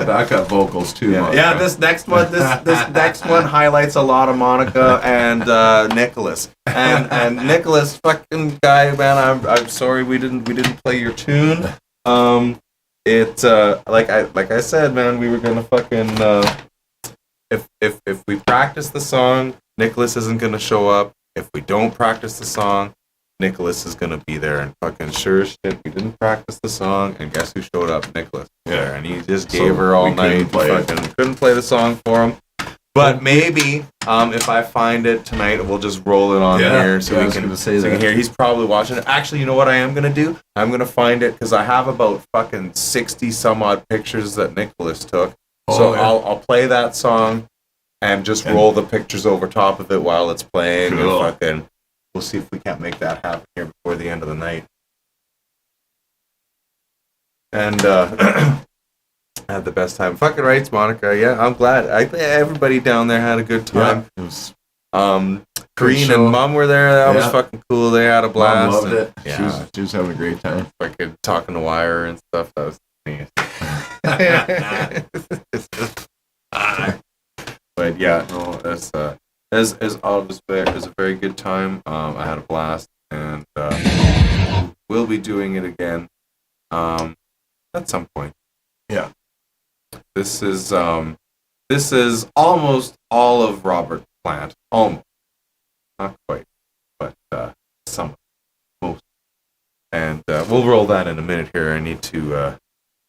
[SPEAKER 2] backup vocals too.
[SPEAKER 3] Yeah,
[SPEAKER 2] Monica.
[SPEAKER 3] yeah. This next one, this next one highlights a lot of Monica and Nicholas. And Nicholas, fucking guy, man. I'm sorry we didn't play your tune. It like I said, man, we were gonna fucking if we practice the song, Nicholas isn't gonna show up. If we don't practice the song, Nicholas is gonna be there. And fucking sure as shit, we didn't practice the song, and guess who showed up? Nicholas.
[SPEAKER 2] Yeah.
[SPEAKER 3] And he just
[SPEAKER 2] So
[SPEAKER 3] gave her all
[SPEAKER 2] we couldn't
[SPEAKER 3] night.
[SPEAKER 2] play it.
[SPEAKER 3] Fucking couldn't play the song for him. But maybe if I find it tonight, we'll just roll it on
[SPEAKER 2] Yeah,
[SPEAKER 3] here so
[SPEAKER 2] yeah, I
[SPEAKER 3] we
[SPEAKER 2] was
[SPEAKER 3] can
[SPEAKER 2] gonna say
[SPEAKER 3] so you can
[SPEAKER 2] that.
[SPEAKER 3] hear. He's probably watching it. Actually, you know what I am gonna do? I'm gonna find it because I have about fucking 60 some odd pictures that Nicholas took. So
[SPEAKER 2] Oh, yeah.
[SPEAKER 3] I'll play that song and just roll the pictures over top of it while it's playing.
[SPEAKER 2] Cool.
[SPEAKER 3] And fucking, we'll see if we can't make that happen here before the end of the night. And I had the best time. Fucking rights, Monica. Yeah, I'm glad. Everybody down there had a good time.
[SPEAKER 2] Yeah, it was.
[SPEAKER 3] Green
[SPEAKER 2] show.
[SPEAKER 3] and Mum were there. That was
[SPEAKER 2] Yeah.
[SPEAKER 3] fucking cool. They had a blast.
[SPEAKER 2] Mom loved
[SPEAKER 3] and-
[SPEAKER 2] it.
[SPEAKER 3] Yeah,
[SPEAKER 2] She was having a great time.
[SPEAKER 3] fucking talking to Wire and stuff. That was neat. But yeah, no, as all was it was a very good time. I had a blast, and we'll be doing it again at some point.
[SPEAKER 2] Yeah.
[SPEAKER 3] This is almost all of Robert Plant. Almost, not quite, but some, most. And we'll roll that in a minute here. I need to.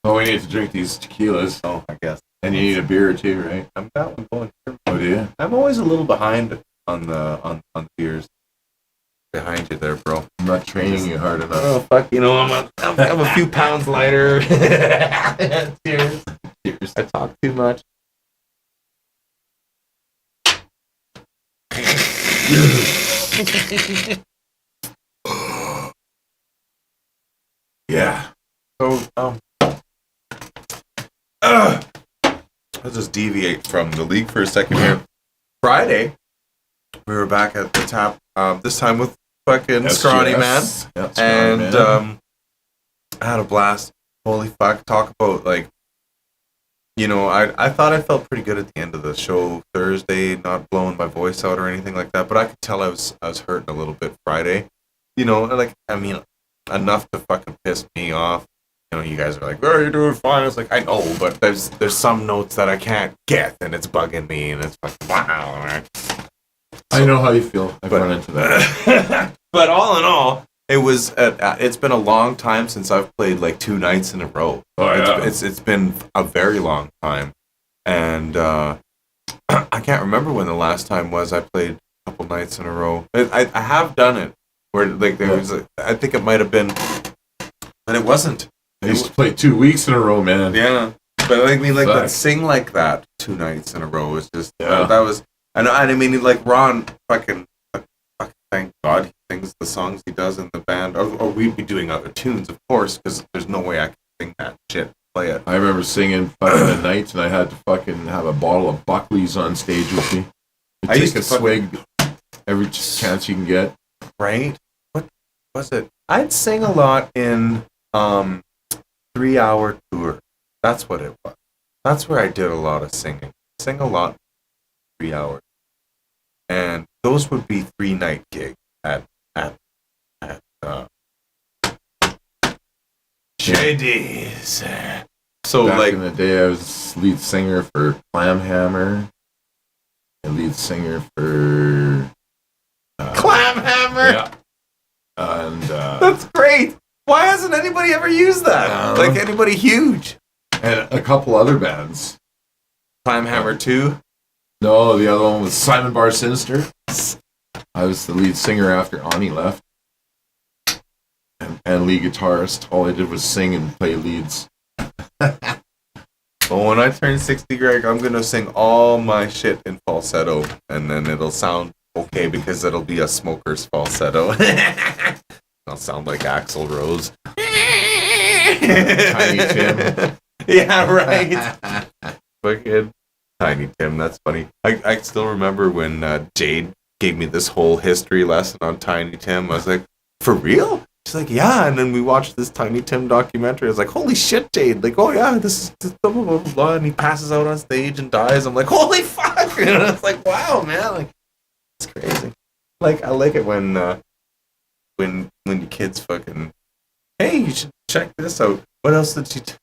[SPEAKER 2] Oh, we need to drink these tequilas.
[SPEAKER 3] I guess.
[SPEAKER 2] And you need a beer too, right?
[SPEAKER 3] I'm going.
[SPEAKER 2] Oh, do you?
[SPEAKER 3] I'm always a little behind the beers behind you there, bro.
[SPEAKER 2] I'm not training you hard enough.
[SPEAKER 3] Oh fuck! You know I'm a few pounds lighter. Cheers.
[SPEAKER 2] Cheers.
[SPEAKER 3] I talk too much. Yeah. So let's just deviate from the league for a second here. Friday, we were back at the tap. This time with fucking Scrawny Man,
[SPEAKER 2] Yeah,
[SPEAKER 3] and
[SPEAKER 2] Man.
[SPEAKER 3] I had a blast. Holy fuck! Talk about like, you know, I thought I felt pretty good at the end of the show Thursday, not blowing my voice out or anything like that. But I could tell I was hurting a little bit Friday. You know, like I mean, enough to fucking piss me off. You know, you guys are like, "Oh, you're doing fine." It's like I know, but there's some notes that I can't get, and it's bugging me, and it's like, wow. Right?
[SPEAKER 2] I know how you feel. I've run into that.
[SPEAKER 3] But all in all, it was. It's been a long time since I've played like 2 nights in a row.
[SPEAKER 2] Oh, yeah.
[SPEAKER 3] It's been a very long time, and I can't remember when the last time was I played a couple nights in a row. I have done it where like there was. I think it might have been, but it wasn't.
[SPEAKER 2] I used to play 2 weeks in a row, man.
[SPEAKER 3] Yeah, but I mean, like
[SPEAKER 2] Fuck.
[SPEAKER 3] that sing like that 2 nights in a row was just
[SPEAKER 2] Yeah.
[SPEAKER 3] that was. And I mean, like Ron, fucking thank God he sings the songs he does in the band, or we'd be doing other tunes, of course, because there's no way I can sing that shit, play it.
[SPEAKER 2] I remember singing fucking the nights, and I had to fucking have a bottle of Buckley's on stage with me.
[SPEAKER 3] I
[SPEAKER 2] Take
[SPEAKER 3] used
[SPEAKER 2] a
[SPEAKER 3] to fucking-
[SPEAKER 2] swig every chance you can get.
[SPEAKER 3] Right? What was it? I'd sing a lot in 3-hour tour. That's what it was. That's where I did a lot of singing. Sing a lot. 3 hours, and those would be 3-night gigs at Shady's. So
[SPEAKER 2] Back
[SPEAKER 3] like
[SPEAKER 2] in the day, I was lead singer for Clamhammer, and lead singer for
[SPEAKER 3] Clamhammer.
[SPEAKER 2] Yeah. And
[SPEAKER 3] That's great. Why hasn't anybody ever used that? Like anybody huge?
[SPEAKER 2] a couple other bands.
[SPEAKER 3] Clamhammer 2.
[SPEAKER 2] No, the other one was Simon Bar Sinister. I was the lead singer after Ani left. And lead guitarist. All I did was sing and play leads.
[SPEAKER 3] Well, when I turn 60, Greg, I'm gonna sing all my shit in falsetto, and then it'll sound okay because it'll be a smoker's falsetto. I'll sound like Axl Rose.
[SPEAKER 2] Tiny Tim.
[SPEAKER 3] Yeah, right. Fucking Tiny Tim, that's funny. I still remember when Jade gave me this whole history lesson on Tiny Tim. I was like, for real? She's like, yeah. And then we watched this Tiny Tim documentary. I was like, holy shit, Jade. Like, oh yeah, this is blah, blah, blah, blah. And he passes out on stage and dies. I'm like, holy fuck. And it's like, wow, man. Like, it's crazy. Like, I like it when your kids fucking, hey, you should check this out. What else did she do?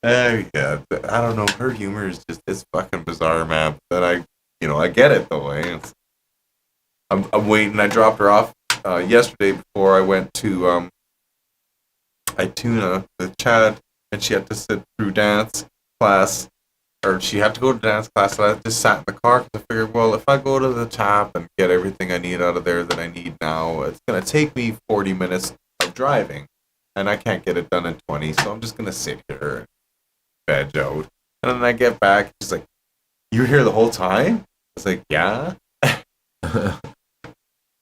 [SPEAKER 3] Yeah, I don't know. Her humor is just, it's fucking bizarre, man. But I get it though. I'm waiting. I dropped her off yesterday before I went to Ituna with Chad, and she had to sit through dance class, or she had to go to dance class. So I just sat in the car because I figured, well, if I go to the tap and get everything I need out of there that I need now, it's gonna take me 40 minutes of driving, and I can't get it done in 20. So I'm just gonna sit here and veg out. And then I get back, she's like, "You were here the whole time?" I was like, "Yeah."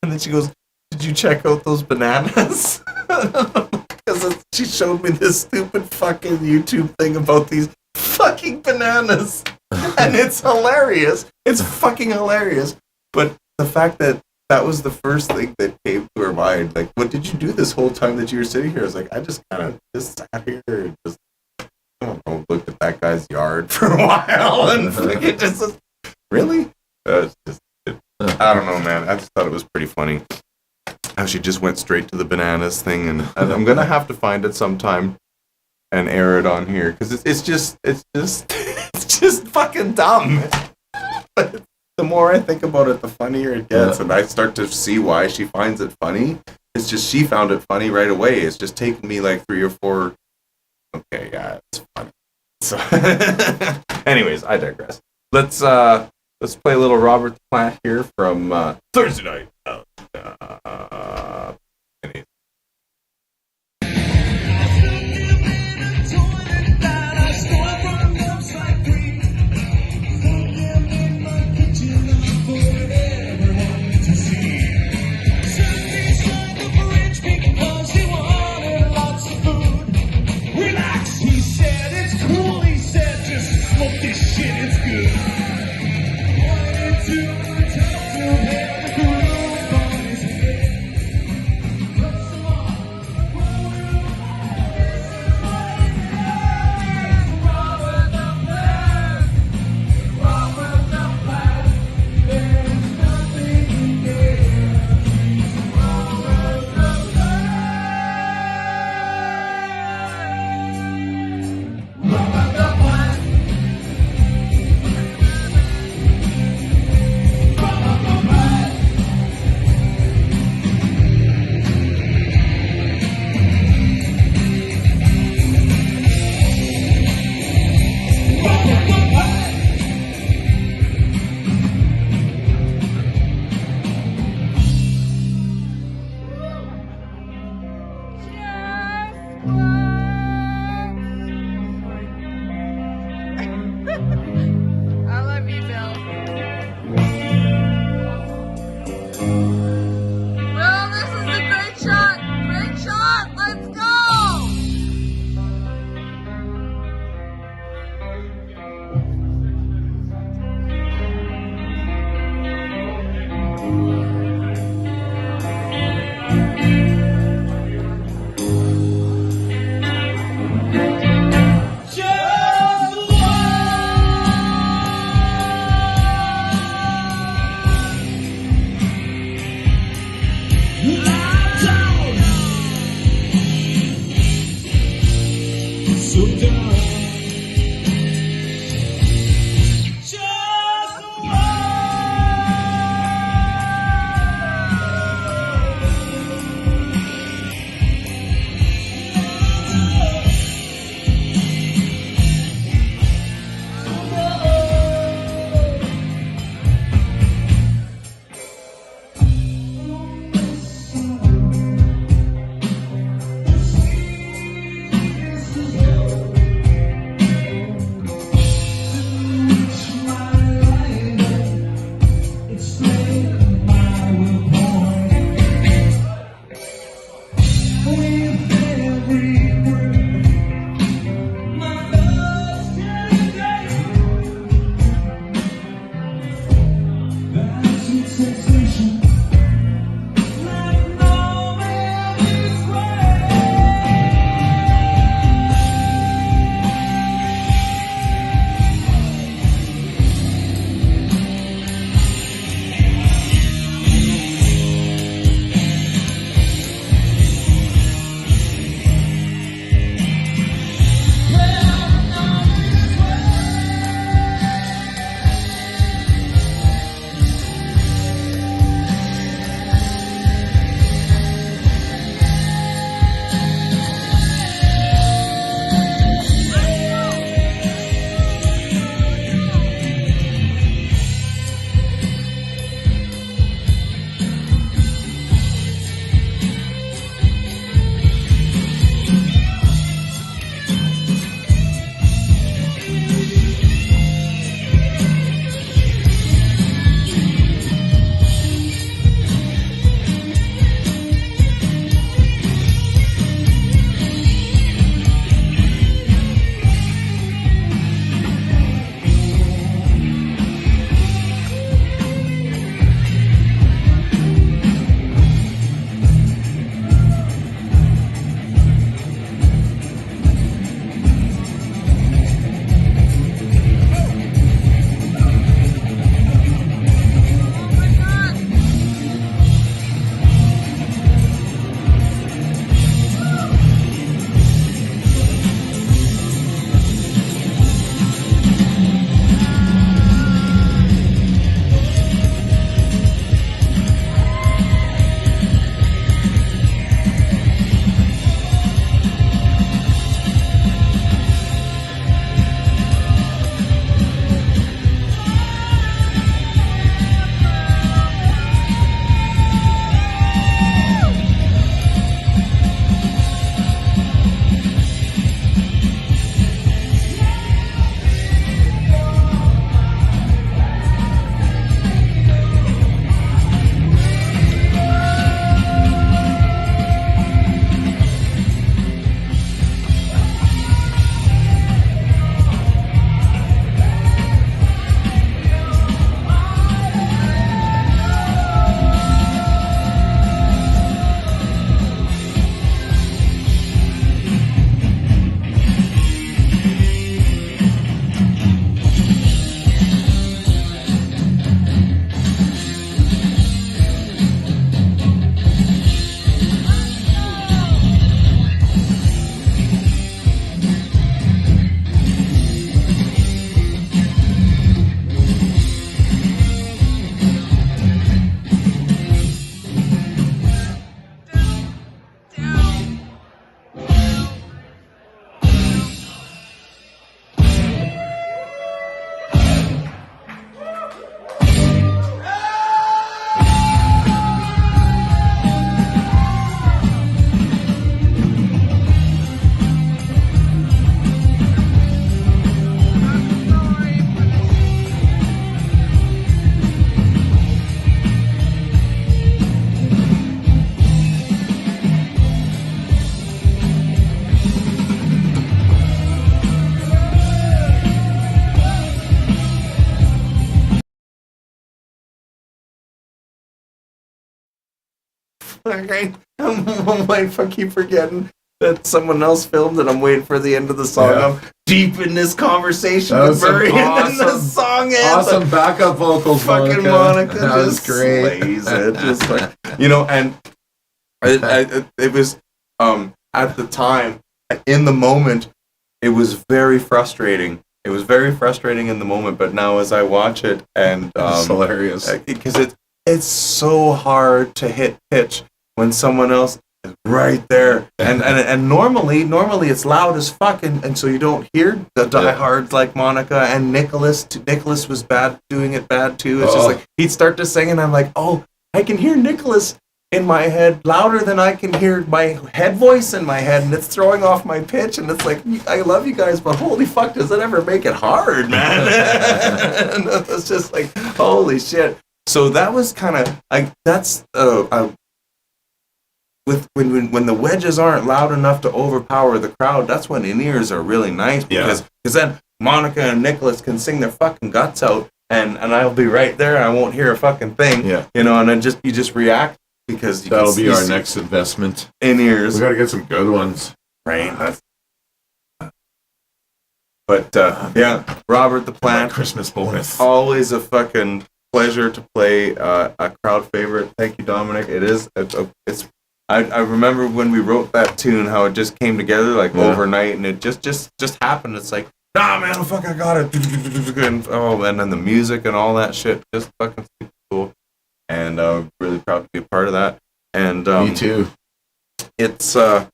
[SPEAKER 3] And then she goes, "Did you check out those bananas?" Because she showed me this stupid fucking YouTube thing about these fucking bananas. And it's hilarious. It's fucking hilarious. But the fact that that was the first thing that came to her mind, like, what did you do this whole time that you were sitting here? I was like, I just kind of just sat here and just, I don't know, looked at that guy's yard for a while. And it just, really? It's just, I don't know, man. I just thought it was pretty funny how she just went straight to the bananas thing, and I'm gonna have to find it sometime and air it on here because it's just it's just fucking dumb. But the more I think about it, the funnier it gets, and I start to see why she finds it funny. It's just she found it funny right away. It's just taken me like 3 or 4. Okay, yeah, it's funny. So, anyways, I digress. Let's Let's play a little Robert the Plant here from Thursday night.
[SPEAKER 5] Relax, he said, it's cool, he said, just smoke this shit, it's good. Wanted to talk to him, the groove on his head.
[SPEAKER 3] I'm like, I keep forgetting that someone else filmed it. I'm waiting for the end of the song.
[SPEAKER 2] Yeah.
[SPEAKER 3] I'm deep in this conversation
[SPEAKER 2] That
[SPEAKER 3] with
[SPEAKER 2] was some
[SPEAKER 3] Murray, and then the
[SPEAKER 2] awesome-
[SPEAKER 3] song ends.
[SPEAKER 2] Awesome backup vocals,
[SPEAKER 3] Fucking Monica
[SPEAKER 2] That was
[SPEAKER 3] just
[SPEAKER 2] great.
[SPEAKER 3] slays it. Just like, and it was at the time, in the moment, it was very frustrating. It was very frustrating in the moment, but now as I watch it, and
[SPEAKER 2] It's hilarious.
[SPEAKER 3] because it's so hard to hit pitch when someone else is right there, and normally it's loud as fuck, and so you don't hear the diehards like Monica and Nicholas. Nicholas was doing it bad too. It's just like he'd start to sing, and I'm like, oh, I can hear Nicholas in my head louder than I can hear my head voice in my head, and it's throwing off my pitch, and it's like, I love you guys, but holy fuck, does it ever make it hard, man? And it's just like, holy shit. So that was kind of like, that's with when the wedges aren't loud enough to overpower the crowd, that's when in-ears are really nice, because then Monica and Nicholas can sing their fucking guts out, and I'll be right there, and I won't hear a fucking thing, and then you just react. Because
[SPEAKER 2] that'll be our next investment.
[SPEAKER 3] In-ears.
[SPEAKER 2] We got to get some good ones.
[SPEAKER 3] Right. But Robert the Plant.
[SPEAKER 2] Christmas bonus.
[SPEAKER 3] Always a fucking pleasure to play a crowd favorite. Thank you, Dominic. It is. It's. I remember when we wrote that tune, how it just came together like overnight, and it just happened. It's like, nah, man, fuck, I got it. And then the music and all that shit, just fucking super cool. And really proud to be a part of that. And
[SPEAKER 2] me too.
[SPEAKER 3] It's I'm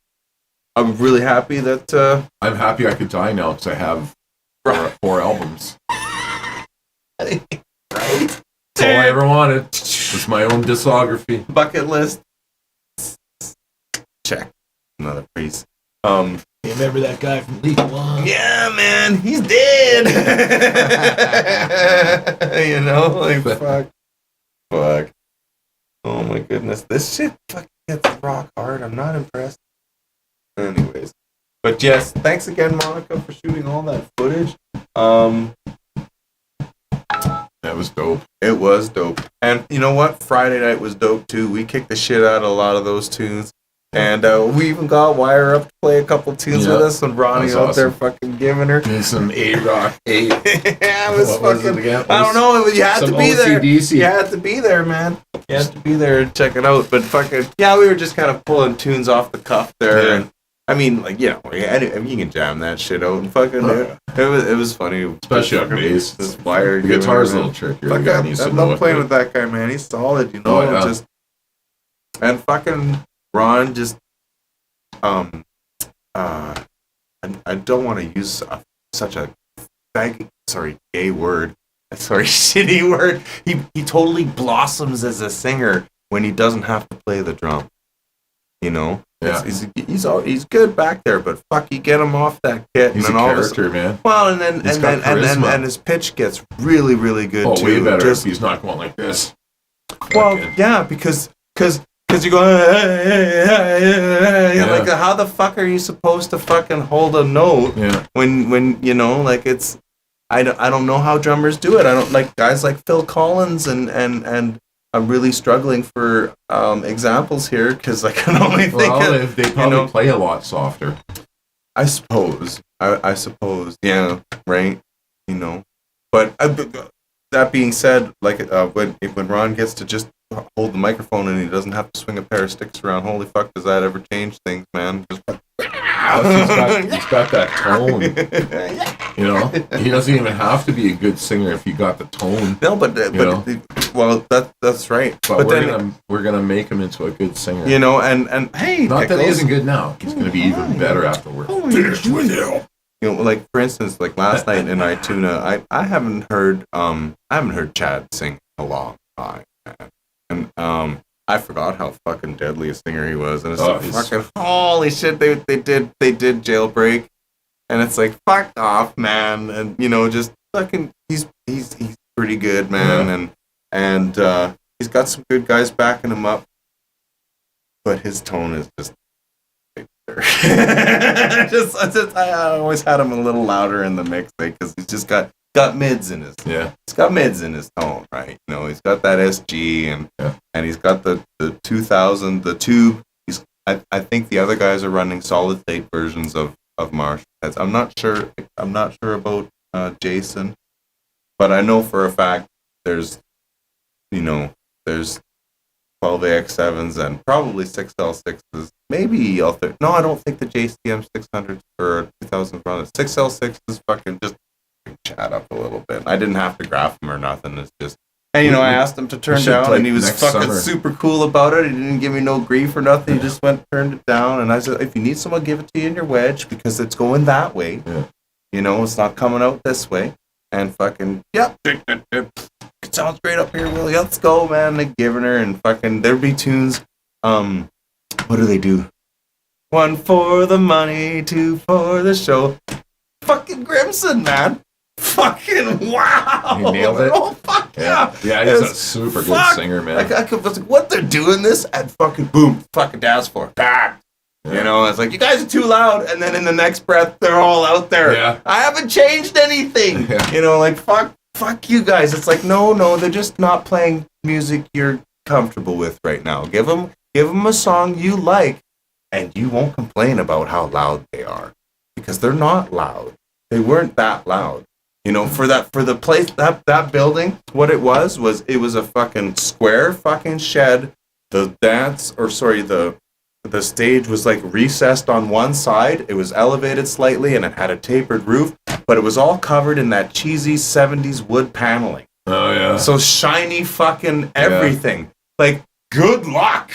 [SPEAKER 3] really happy that
[SPEAKER 2] I'm happy I could die now because I have four albums.
[SPEAKER 3] Right?
[SPEAKER 2] That's all I ever wanted. It's my own discography.
[SPEAKER 3] Bucket list. Check. Another piece.
[SPEAKER 2] You remember that guy from League One?
[SPEAKER 3] Yeah, man, he's dead. Like fuck. Oh my goodness, this shit fucking gets rock hard. I'm not impressed. Anyways, but yes, thanks again, Monica, for shooting all that footage.
[SPEAKER 2] That was dope.
[SPEAKER 3] It was dope, and you know what? Friday night was dope too. We kicked the shit out of a lot of those tunes. And we even got Wire up to play a couple tunes with us when Ronnie out there fucking giving her.
[SPEAKER 2] And some A-Rock 8.
[SPEAKER 3] Yeah, it was
[SPEAKER 2] What was
[SPEAKER 3] fucking.
[SPEAKER 2] it again?
[SPEAKER 3] I don't know. You had to be there.
[SPEAKER 2] OCDC.
[SPEAKER 3] You had to be there, man. You had to be there and check it out. But fucking we were just kind of pulling tunes off the cuff there.
[SPEAKER 2] Yeah.
[SPEAKER 3] And I mean, like you can jam that shit out and fucking. It was funny,
[SPEAKER 2] Especially on bass.
[SPEAKER 3] This Wire.
[SPEAKER 2] The guitar's a
[SPEAKER 3] giving her,
[SPEAKER 2] little trickier.
[SPEAKER 3] man.
[SPEAKER 2] The guy
[SPEAKER 3] Fuck,
[SPEAKER 2] needs
[SPEAKER 3] I
[SPEAKER 2] to know
[SPEAKER 3] love playing
[SPEAKER 2] it.
[SPEAKER 3] with that guy, man. He's solid, you know.
[SPEAKER 2] Oh, yeah.
[SPEAKER 3] Just and fucking Ron just. I don't want to use such a gay word. Sorry, shitty word. He totally blossoms as a singer when he doesn't have to play the drum. You know,
[SPEAKER 2] Yeah.
[SPEAKER 3] he's good back there, but fuck, you get him off that kit,
[SPEAKER 2] He's
[SPEAKER 3] and
[SPEAKER 2] a
[SPEAKER 3] then all
[SPEAKER 2] character, man.
[SPEAKER 3] well, and then
[SPEAKER 2] He's got charisma.
[SPEAKER 3] and his pitch gets really, really good
[SPEAKER 2] Oh,
[SPEAKER 3] too.
[SPEAKER 2] way better
[SPEAKER 3] Just-
[SPEAKER 2] if he's not going like this.
[SPEAKER 3] well,
[SPEAKER 2] Fucking-
[SPEAKER 3] yeah, because you go, like, how the fuck are you supposed to fucking hold a note
[SPEAKER 2] Yeah.
[SPEAKER 3] when you know, like, it's, I don't know how drummers do it. I don't like guys like Phil Collins and I'm really struggling for examples here because I can only think
[SPEAKER 2] Well,
[SPEAKER 3] of,
[SPEAKER 2] they probably
[SPEAKER 3] know,
[SPEAKER 2] play a lot softer.
[SPEAKER 3] I suppose. I suppose. Yeah. Right. You know. But that being said, like when Ron gets to just hold the microphone and he doesn't have to swing a pair of sticks around, holy fuck, does that ever change things, man? Just
[SPEAKER 2] He's got that tone. You know, he doesn't even have to be a good singer if you got the tone.
[SPEAKER 3] no, but
[SPEAKER 2] know?
[SPEAKER 3] well, that's right.
[SPEAKER 2] But
[SPEAKER 3] then
[SPEAKER 2] we're gonna make him into a good singer.
[SPEAKER 3] you know, and hey,
[SPEAKER 2] Not that he
[SPEAKER 3] Pickles,
[SPEAKER 2] isn't good now. He's gonna be even better after we're finished with him.
[SPEAKER 3] you know, like for instance, like last night in Ituna, I haven't heard Chad sing a long time, man. And I forgot how fucking deadly a singer he was, and it's like, fucking holy shit, they did Jailbreak, and it's like fuck off, man, and you know, just fucking he's pretty good, man, and he's got some good guys backing him up, but his tone is just. I always had him a little louder in the mix because he's just got got mids in his.
[SPEAKER 2] Yeah.
[SPEAKER 3] He's got mids in his tone, right? You know, he's got that SG and he's got the 2000, the tube. I think the other guys are running solid state versions of Marshall heads. I'm not sure about Jason, but I know for a fact there's 12AX7s and probably 6L6s. Maybe no, I don't think the JCM 600s for 2000 run. 6L6s fucking just chat up a little bit. I didn't have to graph him or nothing. It's just, and I asked him to turn down, and he was fucking
[SPEAKER 2] summer.
[SPEAKER 3] super cool about it. He didn't give me no grief or nothing. He just turned it down, and I said, if you need someone, give it to you in your wedge because it's going that way.
[SPEAKER 2] Yeah.
[SPEAKER 3] You know, it's not coming out this way. And fucking, yep. It sounds great up here, Willie. Let's go, man. They're giving her, and fucking, there'd be tunes. What do they do? 1 for the money, 2 for the show. Fucking Grimson, man. Fucking wow.
[SPEAKER 2] He nailed it.
[SPEAKER 3] Oh, fuck yeah.
[SPEAKER 2] Yeah, he's a super good singer, man.
[SPEAKER 3] I was like, what, they're doing this? And fucking boom, fucking dance floor. Bang. You know, it's like, you guys are too loud. And then in the next breath, they're all out there.
[SPEAKER 2] Yeah.
[SPEAKER 3] I haven't changed anything.
[SPEAKER 2] Yeah.
[SPEAKER 3] You know, like, fuck you guys. It's like, no, they're just not playing music you're comfortable with right now. Give them a song you like, and you won't complain about how loud they are. Because they're not loud. They weren't that loud. You know, for the place, that building, what it was a fucking square fucking shed. The stage was like recessed on one side. It was elevated slightly and it had a tapered roof, but it was all covered in that cheesy 70s wood paneling.
[SPEAKER 2] Oh, yeah.
[SPEAKER 3] So shiny fucking everything. Like, good luck.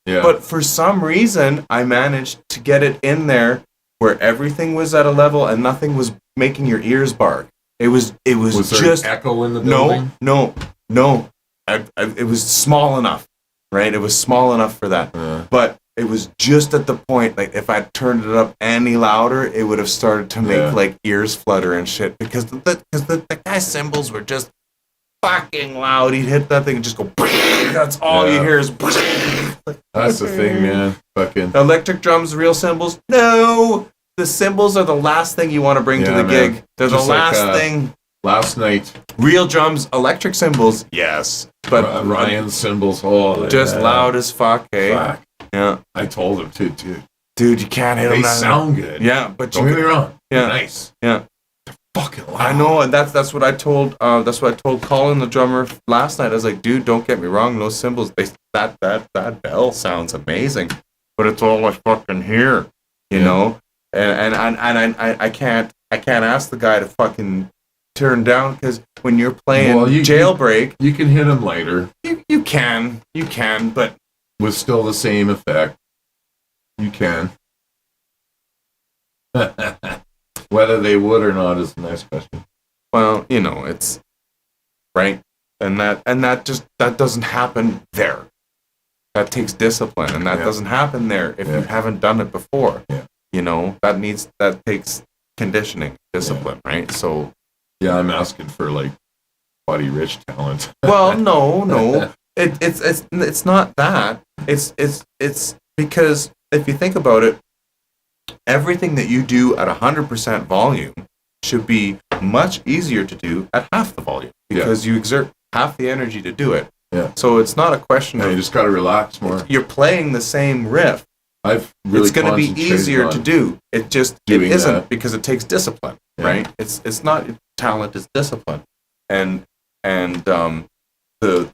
[SPEAKER 2] Yeah.
[SPEAKER 3] But for some reason, I managed to get it in there where everything was at a level and nothing was making your ears bark. It was
[SPEAKER 2] Was there
[SPEAKER 3] just
[SPEAKER 2] an echo in the building?
[SPEAKER 3] No. It was small enough, right? It was small enough for that. But it was just at the point, like, if I turned it up any louder, it would have started to make, like, ears flutter and shit. Because the guy's cymbals were just fucking loud. He'd hit that thing and just go, that's all you hear is.
[SPEAKER 2] That's the thing, man. Fucking.
[SPEAKER 3] Electric drums, real cymbals? No! The cymbals are the last thing you want to bring to the
[SPEAKER 2] man.
[SPEAKER 3] gig. They're
[SPEAKER 2] Just
[SPEAKER 3] the
[SPEAKER 2] like,
[SPEAKER 3] last thing.
[SPEAKER 2] Last night,
[SPEAKER 3] Real drums, electric cymbals, yes. But
[SPEAKER 2] Ryan's cymbals,
[SPEAKER 3] just loud as fuck, eh?
[SPEAKER 2] Fuck.
[SPEAKER 3] Yeah.
[SPEAKER 2] I told him to, dude.
[SPEAKER 3] Dude, you can't hit them.
[SPEAKER 2] They sound good.
[SPEAKER 3] Yeah, but
[SPEAKER 2] Don't get me wrong.
[SPEAKER 3] Yeah.
[SPEAKER 2] They're nice.
[SPEAKER 3] Yeah.
[SPEAKER 2] Fucking loud.
[SPEAKER 3] I know, and that's what I told Colin, the drummer, last night. I was like, dude, don't get me wrong, those cymbals, that bell sounds amazing, but it's all I fucking hear, you know. And I can't ask the guy to fucking turn down because when you're playing Jailbreak,
[SPEAKER 2] you can hit them lighter
[SPEAKER 3] you can, but
[SPEAKER 2] with still the same effect. You can. Whether they would or not is the next question.
[SPEAKER 3] well, you know, it's right, and that doesn't happen there. That takes discipline, and that doesn't happen there if you haven't done it before.
[SPEAKER 2] Yeah.
[SPEAKER 3] You know, that takes conditioning, discipline, right? So,
[SPEAKER 2] Yeah, I'm asking for like Buddy Rich talent.
[SPEAKER 3] well, no, it's not that. It's because if you think about it, everything that you do at 100% volume should be much easier to do at half the volume because you exert half the energy to do it.
[SPEAKER 2] Yeah.
[SPEAKER 3] So it's not a question of
[SPEAKER 2] You just got to relax more.
[SPEAKER 3] you're playing the same riff.
[SPEAKER 2] I've really
[SPEAKER 3] It's going to be
[SPEAKER 2] concentrated
[SPEAKER 3] easier
[SPEAKER 2] on
[SPEAKER 3] to do. It
[SPEAKER 2] doing
[SPEAKER 3] isn't
[SPEAKER 2] that.
[SPEAKER 3] because it takes discipline,
[SPEAKER 2] Yeah.
[SPEAKER 3] right? It's not talent, it's discipline. And the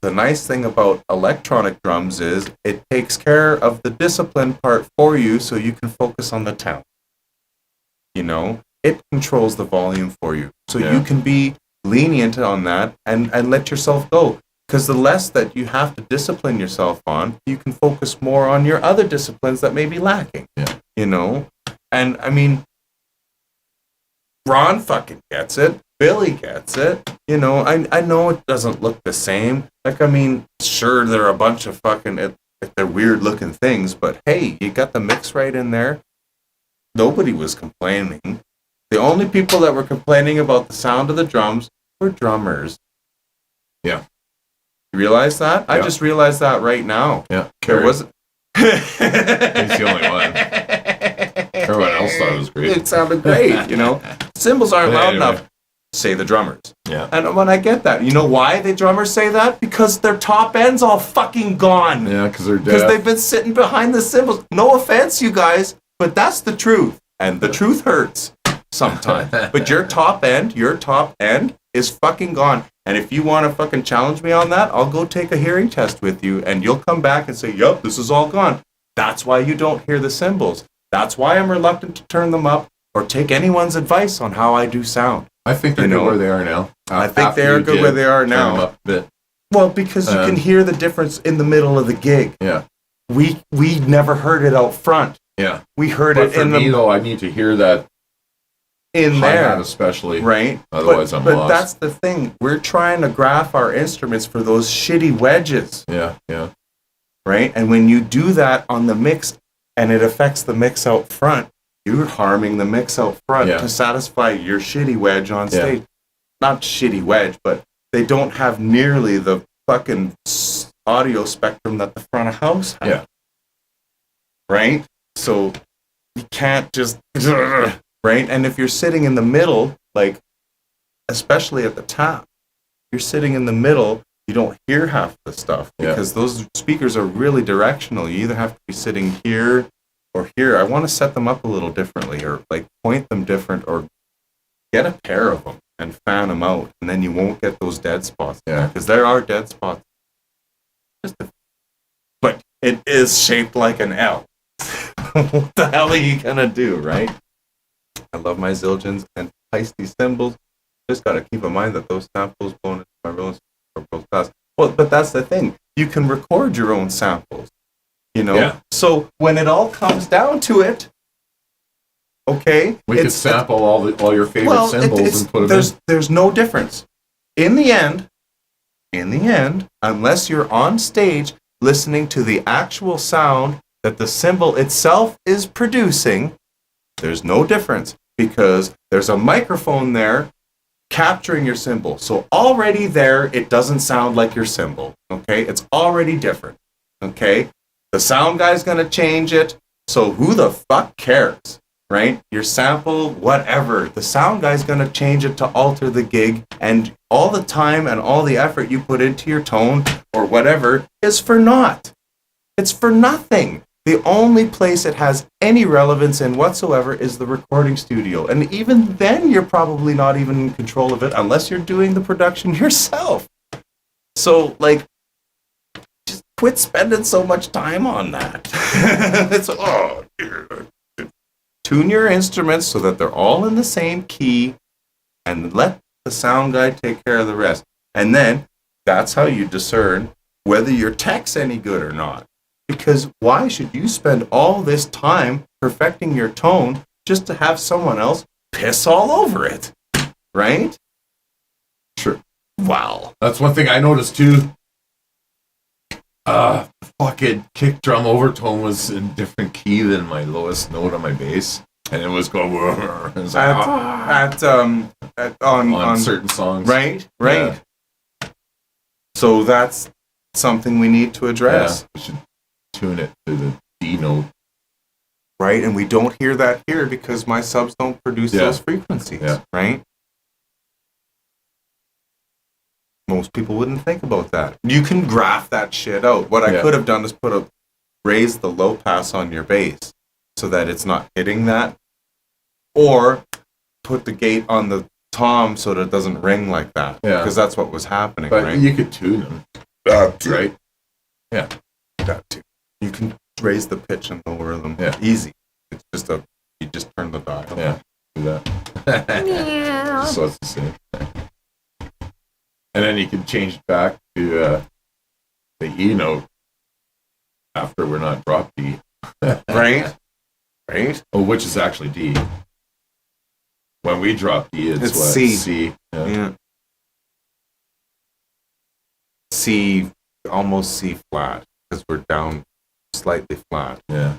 [SPEAKER 3] nice thing about electronic drums is it takes care of the discipline part for you so you can focus on the talent. You know, it controls the volume for you. So you can be lenient on that and let yourself go. Because the less that you have to discipline yourself on, you can focus more on your other disciplines that may be lacking.
[SPEAKER 2] Yeah.
[SPEAKER 3] You know? And I mean, Ron fucking gets it. Billy gets it. You know, I know it doesn't look the same. Like, I mean, sure, there are a bunch of fucking, they're weird looking things, but hey, you got the mix right in there. Nobody was complaining. The only people that were complaining about the sound of the drums were drummers.
[SPEAKER 2] Yeah.
[SPEAKER 3] You realize that? I
[SPEAKER 2] Yeah.
[SPEAKER 3] just realized that right now.
[SPEAKER 2] Yeah.
[SPEAKER 3] There wasn't.
[SPEAKER 2] He's the only one. Everyone else thought it was great.
[SPEAKER 3] It sounded great, you know. Cymbals aren't loud
[SPEAKER 2] Anyway.
[SPEAKER 3] enough. say the drummers.
[SPEAKER 2] Yeah.
[SPEAKER 3] And when I get that, you know why the drummers say that? Because their top end's all fucking gone.
[SPEAKER 2] Yeah, because they're
[SPEAKER 3] Because
[SPEAKER 2] deaf.
[SPEAKER 3] they've been sitting behind the cymbals. No offense, you guys, but that's the truth. And the truth hurts sometimes. But your top end is fucking gone. And if you want to fucking challenge me on that, I'll go take a hearing test with you and you'll come back and say, yup, this is all gone. That's why you don't hear the cymbals. That's why I'm reluctant to turn them up or take anyone's advice on how I do sound.
[SPEAKER 2] I think they're
[SPEAKER 3] You
[SPEAKER 2] good
[SPEAKER 3] know,
[SPEAKER 2] where they are now.
[SPEAKER 3] I think
[SPEAKER 2] After
[SPEAKER 3] they are
[SPEAKER 2] you
[SPEAKER 3] good
[SPEAKER 2] did
[SPEAKER 3] where they are
[SPEAKER 2] turn
[SPEAKER 3] now.
[SPEAKER 2] them up a bit.
[SPEAKER 3] Well, because you can hear the difference in the middle of the gig.
[SPEAKER 2] Yeah.
[SPEAKER 3] We never heard it out front.
[SPEAKER 2] Yeah.
[SPEAKER 3] We heard
[SPEAKER 2] But
[SPEAKER 3] it
[SPEAKER 2] for
[SPEAKER 3] in
[SPEAKER 2] me, though, I need to hear that
[SPEAKER 3] in
[SPEAKER 2] hi-hat
[SPEAKER 3] there.
[SPEAKER 2] especially.
[SPEAKER 3] Right?
[SPEAKER 2] Otherwise, I'm
[SPEAKER 3] but
[SPEAKER 2] lost.
[SPEAKER 3] that's the thing. We're trying to graph our instruments for those shitty wedges,
[SPEAKER 2] Yeah, yeah.
[SPEAKER 3] right? And when you do that on the mix and it affects the mix out front, you're harming the mix out front
[SPEAKER 2] Yeah.
[SPEAKER 3] to satisfy your shitty wedge on
[SPEAKER 2] Yeah.
[SPEAKER 3] stage. Not shitty wedge, but they don't have nearly the fucking audio spectrum that the front of house has.
[SPEAKER 2] Yeah.
[SPEAKER 3] Right? So you can't just right? And if you're sitting in the middle, like especially at the top, you're sitting in the middle, you don't hear half the stuff
[SPEAKER 2] Yeah.
[SPEAKER 3] because those speakers are really directional. You either have to be sitting here or here. I want to set them up a little differently or like point them different or get a pair of them and fan them out and then you won't get those dead spots.
[SPEAKER 2] Yeah.
[SPEAKER 3] Because there are dead spots. But it is shaped like an L. What the hell are you gonna do, right? I love my Zildjians and feisty cymbals. Just gotta keep in mind that those samples blown into my real class. Well, but that's the thing. You can record your own samples. You know?
[SPEAKER 2] Yeah.
[SPEAKER 3] So when it all comes down to it, okay,
[SPEAKER 2] We could sample all your favorite symbols and put them in.
[SPEAKER 3] there's no difference. In the end, unless you're on stage listening to the actual sound that the cymbal itself is producing, there's no difference because there's a microphone there capturing your cymbal. So already there, it doesn't sound like your cymbal. Okay, it's already different. Okay, the sound guy's gonna change it. So who the fuck cares? Right? Your sample, whatever. The sound guy's going to change it to alter the gig, and all the time and all the effort you put into your tone or whatever is for naught. It's for nothing. The only place it has any relevance in whatsoever is the recording studio. And even then, you're probably not even in control of it unless you're doing the production yourself. So, like, just quit spending so much time on that. It's, oh, dear. Tune your instruments so that they're all in the same key and let the sound guy take care of the rest. And then that's how you discern whether your tech's any good or not. Because why should you spend all this time perfecting your tone just to have someone else piss all over it? Right?
[SPEAKER 2] Sure.
[SPEAKER 3] Wow.
[SPEAKER 2] That's one thing I noticed too. Fucking kick drum overtone was in different key than my lowest note on my bass, and it was going. It was like,
[SPEAKER 3] On
[SPEAKER 2] certain songs,
[SPEAKER 3] right.
[SPEAKER 2] Yeah.
[SPEAKER 3] So that's something we need to address.
[SPEAKER 2] Yeah, we should tune it to the D note.
[SPEAKER 3] Right, and we don't hear that here because my subs don't produce
[SPEAKER 2] Yeah.
[SPEAKER 3] those frequencies,
[SPEAKER 2] Yeah.
[SPEAKER 3] right? Most people wouldn't think about that. You can graph that shit out. What I
[SPEAKER 2] Yeah.
[SPEAKER 3] could have done is raise the low pass on your bass so that it's not hitting that, or put the gate on the tom so that it doesn't ring like that.
[SPEAKER 2] Yeah.
[SPEAKER 3] Because that's what was happening,
[SPEAKER 2] But
[SPEAKER 3] right?
[SPEAKER 2] you could tune them, right? Yeah.
[SPEAKER 3] That too. You can raise the pitch and lower them.
[SPEAKER 2] Yeah.
[SPEAKER 3] Easy. It's just you just turn the dial.
[SPEAKER 2] Yeah. Do that. So it's the same. And then you can change it back to the E note after we're not drop D.
[SPEAKER 3] Right? Right?
[SPEAKER 2] Oh, which is actually D. When we drop D, it's what?
[SPEAKER 3] C.
[SPEAKER 2] C. Yeah.
[SPEAKER 3] Yeah. C, almost C flat, because we're down slightly flat.
[SPEAKER 2] Yeah.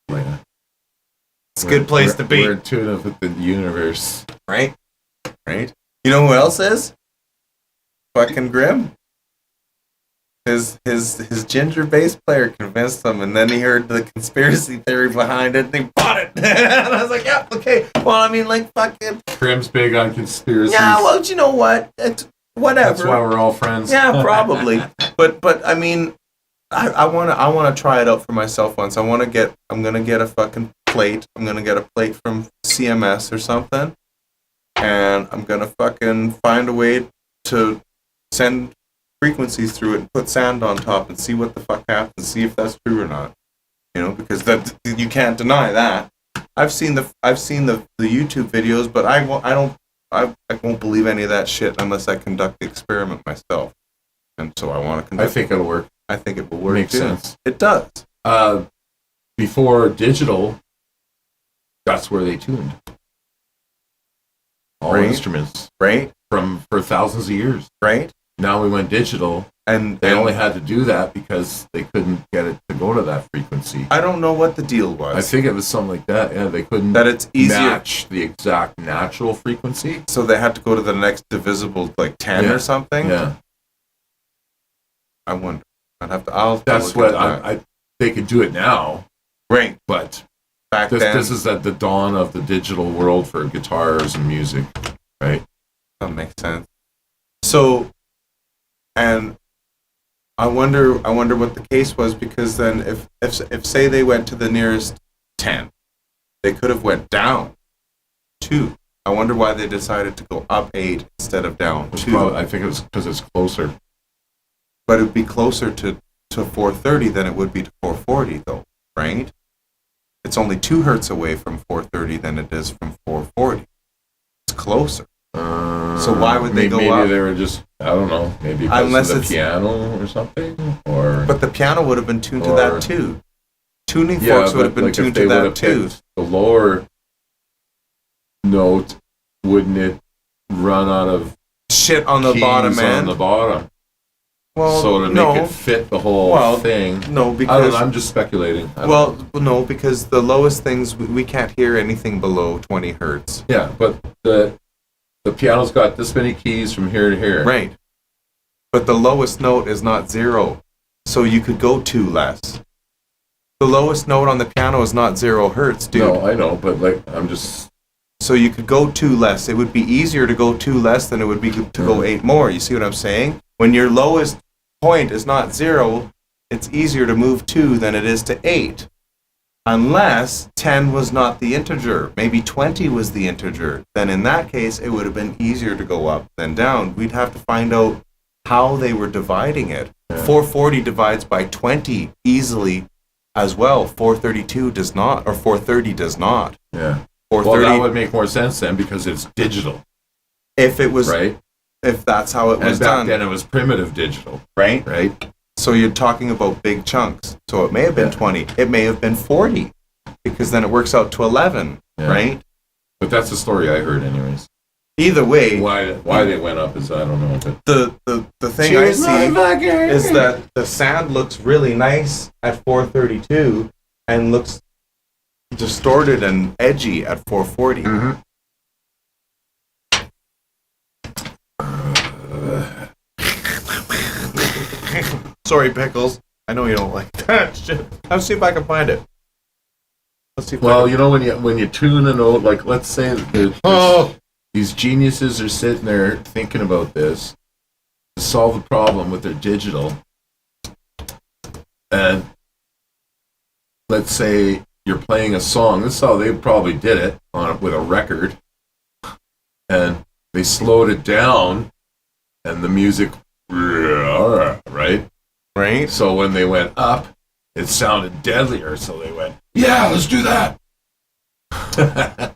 [SPEAKER 2] Yeah.
[SPEAKER 3] It's a good place to be.
[SPEAKER 2] We're in tune with the universe.
[SPEAKER 3] Right? Right? You know who else is? Fucking Grim. his ginger bass player convinced him, and then he heard the conspiracy theory behind it, and he bought it. And I was like, yeah, okay. Well, I mean, like, fucking.
[SPEAKER 2] Grim's big on conspiracies.
[SPEAKER 3] Yeah, well, you know what? It's whatever.
[SPEAKER 2] That's why we're all friends.
[SPEAKER 3] Yeah, probably. but I mean, I wanna try it out for myself once. I'm gonna get a fucking plate. I'm gonna get a plate from CMS or something, and I'm gonna fucking find a way to send frequencies through it and put sand on top and see what the fuck happens. See if that's true or not. You know, because that you can't deny that. I've seen the YouTube videos, but I won't believe any of that shit unless I conduct the experiment myself. And so I want to conduct.
[SPEAKER 2] I think it'll work.
[SPEAKER 3] I think it will work.
[SPEAKER 2] Makes
[SPEAKER 3] too.
[SPEAKER 2] sense.
[SPEAKER 3] It does.
[SPEAKER 2] Before digital, that's where they tuned all
[SPEAKER 3] Right.
[SPEAKER 2] instruments
[SPEAKER 3] Right?
[SPEAKER 2] for thousands of years.
[SPEAKER 3] Right?
[SPEAKER 2] Now we went digital.
[SPEAKER 3] And
[SPEAKER 2] They only had to do that because they couldn't get it to go to that frequency.
[SPEAKER 3] I don't know what the deal was.
[SPEAKER 2] I think it was something like that. Yeah, they couldn't
[SPEAKER 3] that it's easier.
[SPEAKER 2] match the exact natural frequency.
[SPEAKER 3] So they had to go to the next divisible, like 10
[SPEAKER 2] Yeah.
[SPEAKER 3] or something.
[SPEAKER 2] Yeah,
[SPEAKER 3] I wonder. I'll
[SPEAKER 2] that's
[SPEAKER 3] look
[SPEAKER 2] what
[SPEAKER 3] into that.
[SPEAKER 2] they could do it now,
[SPEAKER 3] Right.
[SPEAKER 2] but
[SPEAKER 3] Back
[SPEAKER 2] this
[SPEAKER 3] then,
[SPEAKER 2] is at the dawn of the digital world for guitars and music, right?
[SPEAKER 3] that makes sense. So, and I wonder what the case was, because then if say they went to the nearest 10, they could have went down 2. I wonder why they decided to go up 8 instead of down 2.
[SPEAKER 2] I think it was because it's closer.
[SPEAKER 3] But it would be closer to 430 than it would be to 440, though, right? It's only 2 hertz away from 430 than it is from 440. It's closer. So why would they go
[SPEAKER 2] maybe
[SPEAKER 3] up?
[SPEAKER 2] they were just, I don't know, maybe because
[SPEAKER 3] Unless
[SPEAKER 2] of the
[SPEAKER 3] it's-
[SPEAKER 2] piano or something, or
[SPEAKER 3] But the piano would have been tuned to
[SPEAKER 2] Or-
[SPEAKER 3] that too. Tuning
[SPEAKER 2] yeah,
[SPEAKER 3] forks would have
[SPEAKER 2] but
[SPEAKER 3] been
[SPEAKER 2] like if
[SPEAKER 3] tuned
[SPEAKER 2] they
[SPEAKER 3] to
[SPEAKER 2] would
[SPEAKER 3] that
[SPEAKER 2] have
[SPEAKER 3] too.
[SPEAKER 2] picked the lower note, wouldn't it run out of
[SPEAKER 3] Shit on the
[SPEAKER 2] keys
[SPEAKER 3] bottom
[SPEAKER 2] on
[SPEAKER 3] end.
[SPEAKER 2] the bottom?
[SPEAKER 3] Well,
[SPEAKER 2] So to
[SPEAKER 3] no,
[SPEAKER 2] make it fit the whole
[SPEAKER 3] Well,
[SPEAKER 2] thing.
[SPEAKER 3] no,
[SPEAKER 2] I don't
[SPEAKER 3] because
[SPEAKER 2] know, I'm just speculating. I don't know.
[SPEAKER 3] no, because the lowest things we can't hear anything below 20 hertz.
[SPEAKER 2] Yeah, but the piano's got this many keys from here to here.
[SPEAKER 3] Right. But the lowest note is not 0, so you could go 2 less. The lowest note on the piano is not 0 hertz, dude.
[SPEAKER 2] No, I know, but like I'm just
[SPEAKER 3] So you could go 2 less. It would be easier to go 2 less than it would be to go 8 more. You see what I'm saying? When your lowest point is not 0, it's easier to move 2 than it is to 8. Unless 10 was not the integer. Maybe 20 was the integer. Then in that case, it would have been easier to go up than down. We'd have to find out how they were dividing it.
[SPEAKER 2] Yeah.
[SPEAKER 3] 440 divides by 20 easily as well. 432 does not, or 430 does not.
[SPEAKER 2] yeah.
[SPEAKER 3] 430,
[SPEAKER 2] Well, that would make more sense then because it's digital,
[SPEAKER 3] if it was,
[SPEAKER 2] right?
[SPEAKER 3] if that's how it
[SPEAKER 2] And
[SPEAKER 3] was
[SPEAKER 2] back
[SPEAKER 3] done,
[SPEAKER 2] then it was primitive digital,
[SPEAKER 3] right?
[SPEAKER 2] right?
[SPEAKER 3] So you're talking about big chunks. So it may have been
[SPEAKER 2] Yeah.
[SPEAKER 3] 20. It may have been 40, because then it works out to 11,
[SPEAKER 2] Yeah.
[SPEAKER 3] right?
[SPEAKER 2] But that's the story I heard, anyways.
[SPEAKER 3] Either way,
[SPEAKER 2] Why they went up is I don't know. But
[SPEAKER 3] the thing I see is that the sound looks really nice at 432 and looks distorted and edgy at 440.
[SPEAKER 2] Mhm.
[SPEAKER 3] Sorry, Pickles. I know you don't like that shit. Let's see if I can find it. Let's see if I
[SPEAKER 2] Well,
[SPEAKER 3] can...
[SPEAKER 2] you know when you tune a note, like let's say that these geniuses are sitting there thinking about this to solve the problem with their digital, and let's say you're playing a song. This is how they probably did it with a record, and they slowed it down, and the music, right?
[SPEAKER 3] Right?
[SPEAKER 2] So when they went up, it sounded deadlier. So they went, yeah, let's do that.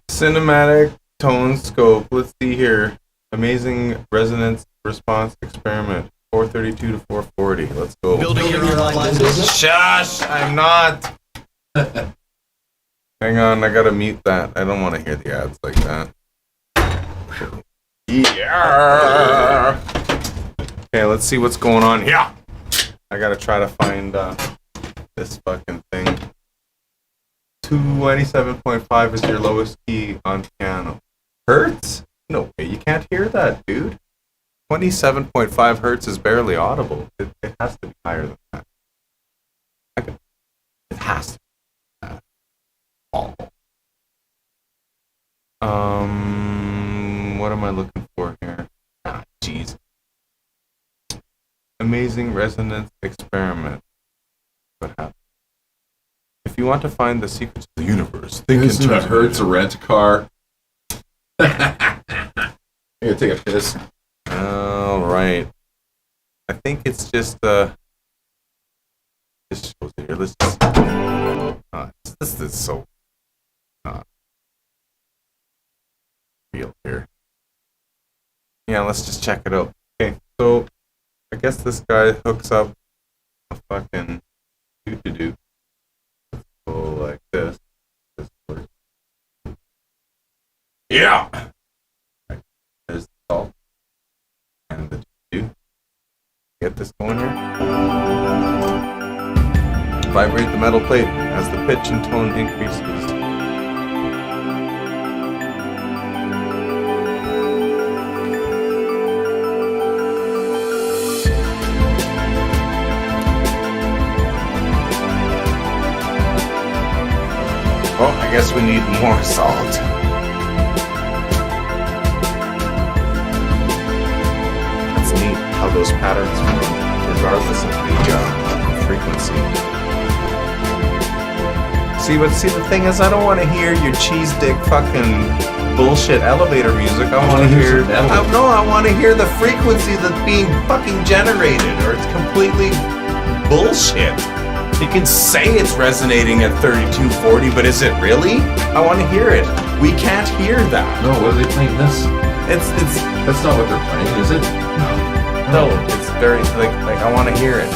[SPEAKER 3] Cinematic tone scope. Let's see here. Amazing resonance response experiment. 432 to 440. Let's go.
[SPEAKER 6] Building your online business.
[SPEAKER 3] Shush! I'm not. Hang on, I gotta mute that. I don't want to hear the ads like that. Yeah. Okay, let's see what's going on here. I gotta try to find this fucking thing. 227.5 is your lowest key on piano. Hertz? No way, you can't hear that, dude. 27.5 hertz is barely audible. It has to be higher than that. It has to be that. What am I looking for here? Ah, jeez. Amazing resonance experiment. What happened? If you want to find the secrets of the universe, think in
[SPEAKER 2] Isn't
[SPEAKER 3] terms
[SPEAKER 2] it
[SPEAKER 3] of
[SPEAKER 2] hurts a rent a car? I'm gonna take a piss.
[SPEAKER 3] All right. I think it's just this shows here. Let's just. This is so not real here. Yeah, let's just check it out. Okay, so I guess this guy hooks up a fucking do. Go like this. This works. Yeah. Right. There's the salt and the do. Get this going here. Vibrate the metal plate as the pitch and tone increases. Well, I guess we need more salt. That's neat how those patterns form, regardless of the frequency. See, the thing is, I don't want to hear your cheese dick fucking bullshit elevator music. I want to hear. I want to hear the frequency that's being fucking generated, or it's completely bullshit. You can say it's resonating at 3240, but is it really? I want to hear it. We can't hear that.
[SPEAKER 2] No, what are they playing this?
[SPEAKER 3] It's
[SPEAKER 2] That's not what they're playing, is it?
[SPEAKER 3] no. It's very like I want to hear it.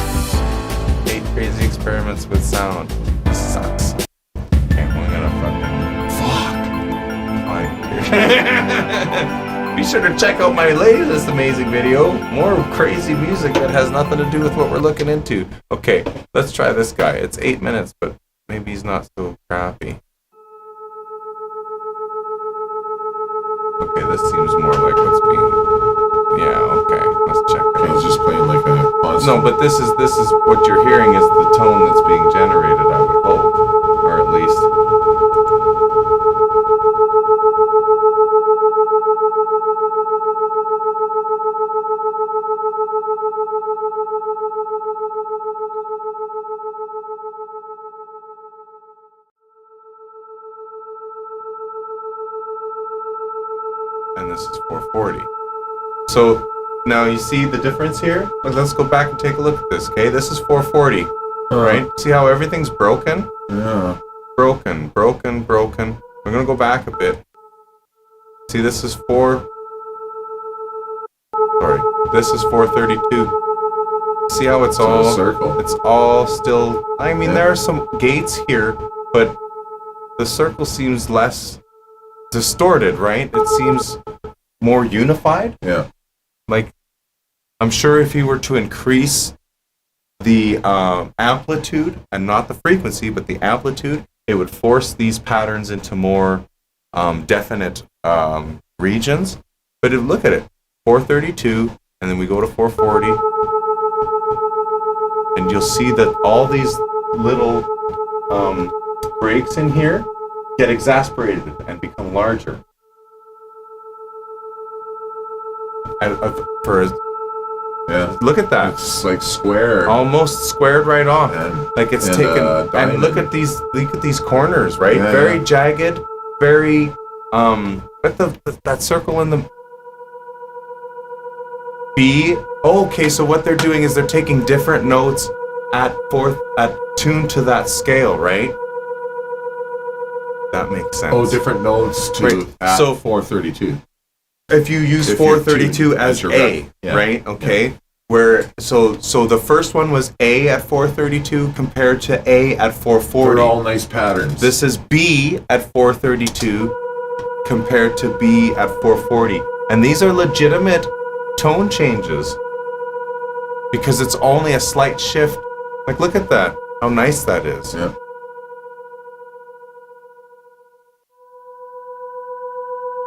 [SPEAKER 3] 8 crazy experiments with sound. This sucks. Okay, we're gonna fucking fine. Be sure to check out my latest amazing video. More crazy music that has nothing to do with what we're looking into. Okay, let's try this guy. It's 8 minutes, but maybe he's not so crappy. Okay, this seems more like what's being. Yeah, okay. Let's check it
[SPEAKER 2] He's
[SPEAKER 3] out.
[SPEAKER 2] just playing like a constant.
[SPEAKER 3] No, but this is what you're hearing is the tone that's being generated, I would hope. Or at least. And this is 440. So now you see the difference here? Let's go back and take a look at this, okay? This is 440, right? See how everything's broken?
[SPEAKER 2] Yeah.
[SPEAKER 3] Broken. We're gonna go back a bit. See, this is 432. See how it's
[SPEAKER 2] So
[SPEAKER 3] all
[SPEAKER 2] a circle.
[SPEAKER 3] It's all still. I mean, there are some gates here, but the circle seems less distorted, right? It seems more unified.
[SPEAKER 2] Yeah.
[SPEAKER 3] Like, I'm sure if you were to increase the amplitude and not the frequency, but the amplitude, it would force these patterns into more definite regions. But look at it, 432, and then we go to 440, and you'll see that all these little breaks in here get exasperated and become larger.
[SPEAKER 2] Yeah.
[SPEAKER 3] Look at that.
[SPEAKER 2] It's like square.
[SPEAKER 3] Almost squared right off.
[SPEAKER 2] And-
[SPEAKER 3] Like it's
[SPEAKER 2] and,
[SPEAKER 3] taken. And
[SPEAKER 2] diamond.
[SPEAKER 3] look at these corners, right?
[SPEAKER 2] Yeah,
[SPEAKER 3] Very
[SPEAKER 2] yeah.
[SPEAKER 3] jagged. Very But that circle in the B. Oh, okay, so what they're doing is they're taking different notes at tuned to that scale, right? That makes sense.
[SPEAKER 2] Oh, different notes to
[SPEAKER 3] Right,
[SPEAKER 2] at
[SPEAKER 3] so-
[SPEAKER 2] 432.
[SPEAKER 3] If you use
[SPEAKER 2] If
[SPEAKER 3] 432
[SPEAKER 2] you're
[SPEAKER 3] as
[SPEAKER 2] tuned
[SPEAKER 3] A,
[SPEAKER 2] as your rep, yeah.
[SPEAKER 3] right? Okay. Where so the first one was A at 432 compared to A at 440.
[SPEAKER 2] They're all nice patterns.
[SPEAKER 3] This is B at 432 compared to B at 440. And these are legitimate tone changes because it's only a slight shift. Like, look at that. How nice that is.
[SPEAKER 2] Yeah.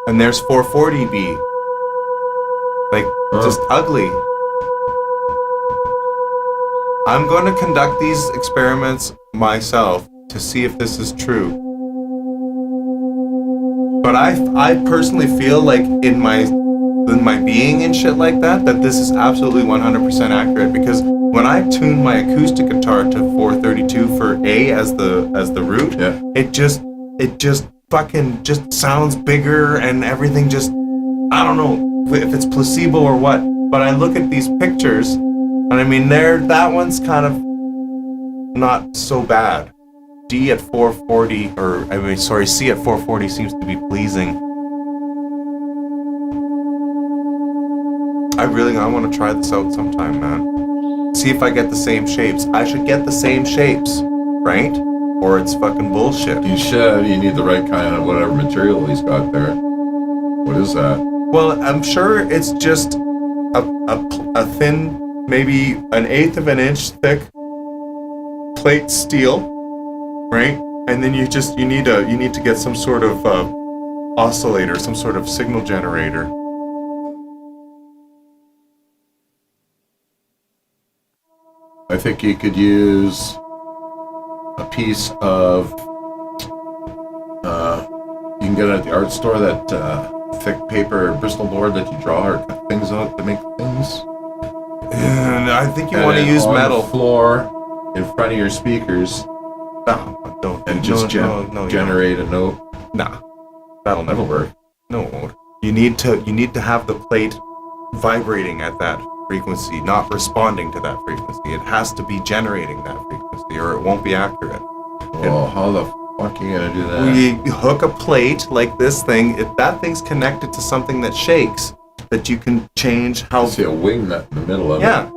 [SPEAKER 3] And there's 440B. Like, just ugly. I'm going to conduct these experiments myself to see if this is true. But I personally feel like in my being and shit like that this is absolutely 100% accurate, because when I tune my acoustic guitar to 432 for A as the root, it just fucking just sounds bigger and everything just, I don't know if it's placebo or what, but I look at these pictures and I mean that one's kind of not so bad. D at 440, C at 440 seems to be pleasing. I want to try this out sometime, man. See if I get the same shapes. I should get the same shapes, right? Or it's fucking bullshit.
[SPEAKER 2] You should. You need the right kind of whatever material he's got there. What is that?
[SPEAKER 3] Well, I'm sure it's just a thin, maybe 1/8 of an inch thick plate steel, right? And then you need to get some sort of oscillator, some sort of signal generator.
[SPEAKER 2] I think you could use a piece of, you can get it at the art store, that thick paper Bristol board that you draw or cut things out to make things.
[SPEAKER 3] And I think you want to use metal.
[SPEAKER 2] On the floor in front of your speakers.
[SPEAKER 3] No, don't.
[SPEAKER 2] And just generate a note.
[SPEAKER 3] Nah, that'll never work. No, it won't. You need to have the plate vibrating at that frequency, not responding to that frequency. It has to be generating that frequency, or it won't be accurate.
[SPEAKER 2] Well, how the fuck are you gonna do that?
[SPEAKER 3] You hook a plate like this thing. If that thing's connected to something that shakes, that you can change how.
[SPEAKER 2] I see a wing nut in the middle of it.
[SPEAKER 3] Yeah.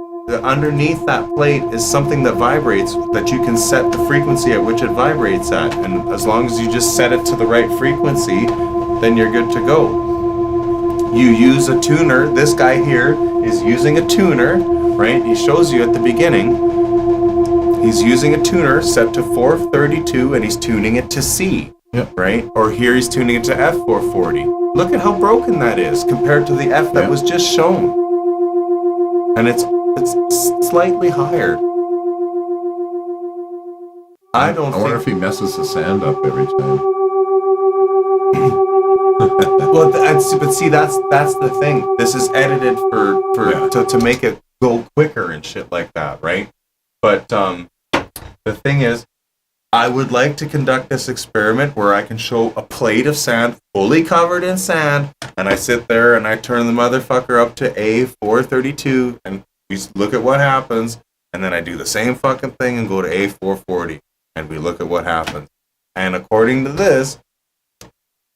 [SPEAKER 3] Underneath that plate is something that vibrates, that you can set the frequency at which it vibrates at. And as long as you just set it to the right frequency, then you're good to go. You use a tuner. This guy here is using a tuner, right? He shows you at the beginning. He's using a tuner set to 432 and he's tuning it to C, right? Or here he's tuning it to F440. Look at how broken that is compared to the F that was just shown. And it's slightly higher. I
[SPEAKER 2] wonder if he messes the sand up every time.
[SPEAKER 3] Well, but see, that's the thing. This is edited to make it go quicker and shit like that, right? But the thing is, I would like to conduct this experiment where I can show a plate of sand fully covered in sand, and I sit there and I turn the motherfucker up to A432, and we look at what happens, and then I do the same fucking thing and go to A440, and we look at what happens. And according to this,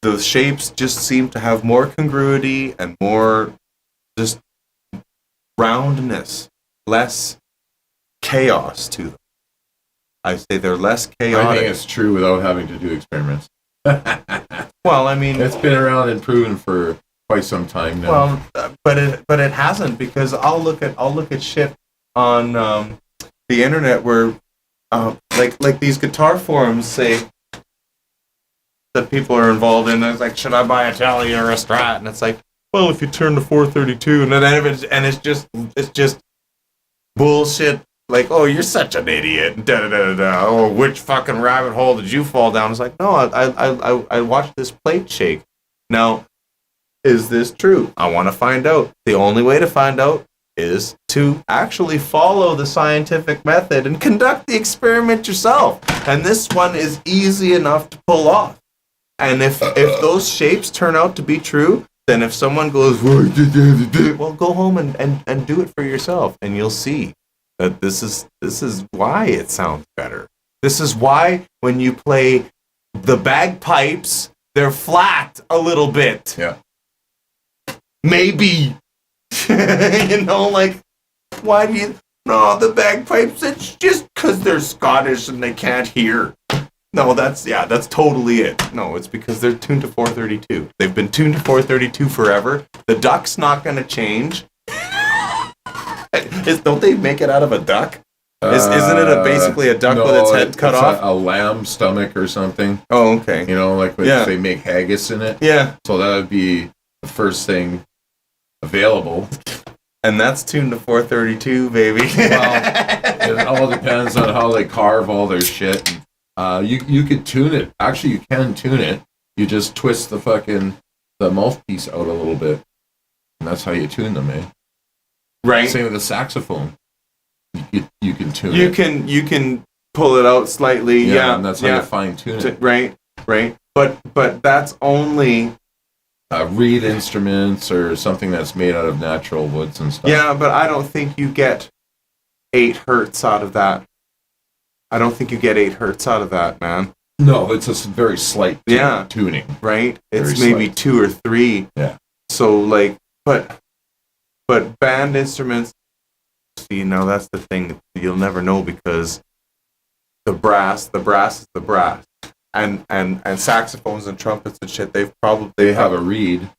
[SPEAKER 3] the shapes just seem to have more congruity and more just roundness, less chaos to them. I say they're less chaotic.
[SPEAKER 2] I think it's true without having to do experiments.
[SPEAKER 3] Well, I mean,
[SPEAKER 2] it's been around and proven for quite some time now.
[SPEAKER 3] Well, but it hasn't, because I'll look at shit on the internet where like these guitar forums say that people are involved in. It's like, should I buy a Tele or a Strat? And it's like, well, if you turn to 432, and then it's just bullshit. Like, oh, you're such an idiot. Da da da da. Oh, which fucking rabbit hole did you fall down? It's like, no, I watched this plate shake. Now, is this true? I want to find out. The only way to find out is to actually follow the scientific method and conduct the experiment yourself. And this one is easy enough to pull off. And if those shapes turn out to be true, then if someone goes, well, go home and do it for yourself, and you'll see that this is why it sounds better. This is why when you play the bagpipes, they're flat a little bit.
[SPEAKER 2] Yeah.
[SPEAKER 3] Maybe. You know, like, why do you... No, the bagpipes, it's just because they're Scottish and they can't hear. No, that's totally it. No, it's because they're tuned to 432. They've been tuned to 432 forever. The duck's not going to change. Don't they make it out of a duck? Isn't it basically a duck with its head cut off?
[SPEAKER 2] A lamb stomach or something.
[SPEAKER 3] Oh, okay.
[SPEAKER 2] You know, like they make haggis in it.
[SPEAKER 3] Yeah.
[SPEAKER 2] So that would be the first thing available.
[SPEAKER 3] And that's tuned to 432, baby.
[SPEAKER 2] Well, it all depends on how they carve all their shit. You could tune it. Actually, you can tune it. You just twist the mouthpiece out a little bit, and that's how you tune them, eh?
[SPEAKER 3] Right.
[SPEAKER 2] Same with the saxophone. You can tune
[SPEAKER 3] You
[SPEAKER 2] it.
[SPEAKER 3] can pull it out slightly. Yeah,
[SPEAKER 2] and that's how you fine tune it.
[SPEAKER 3] Right. But that's only.
[SPEAKER 2] Reed instruments or something that's made out of natural woods and stuff.
[SPEAKER 3] Yeah, but I don't think you get 8 hertz out of that. I don't think you get 8 hertz out of that, man.
[SPEAKER 2] No, it's a very slight tuning.
[SPEAKER 3] Right? It's
[SPEAKER 2] Very
[SPEAKER 3] maybe
[SPEAKER 2] slight.
[SPEAKER 3] 2 or 3.
[SPEAKER 2] Yeah.
[SPEAKER 3] So like, but band instruments. See, now that's the thing that you'll never know because the brass is the brass. And saxophones and trumpets and shit, they
[SPEAKER 2] have a reed.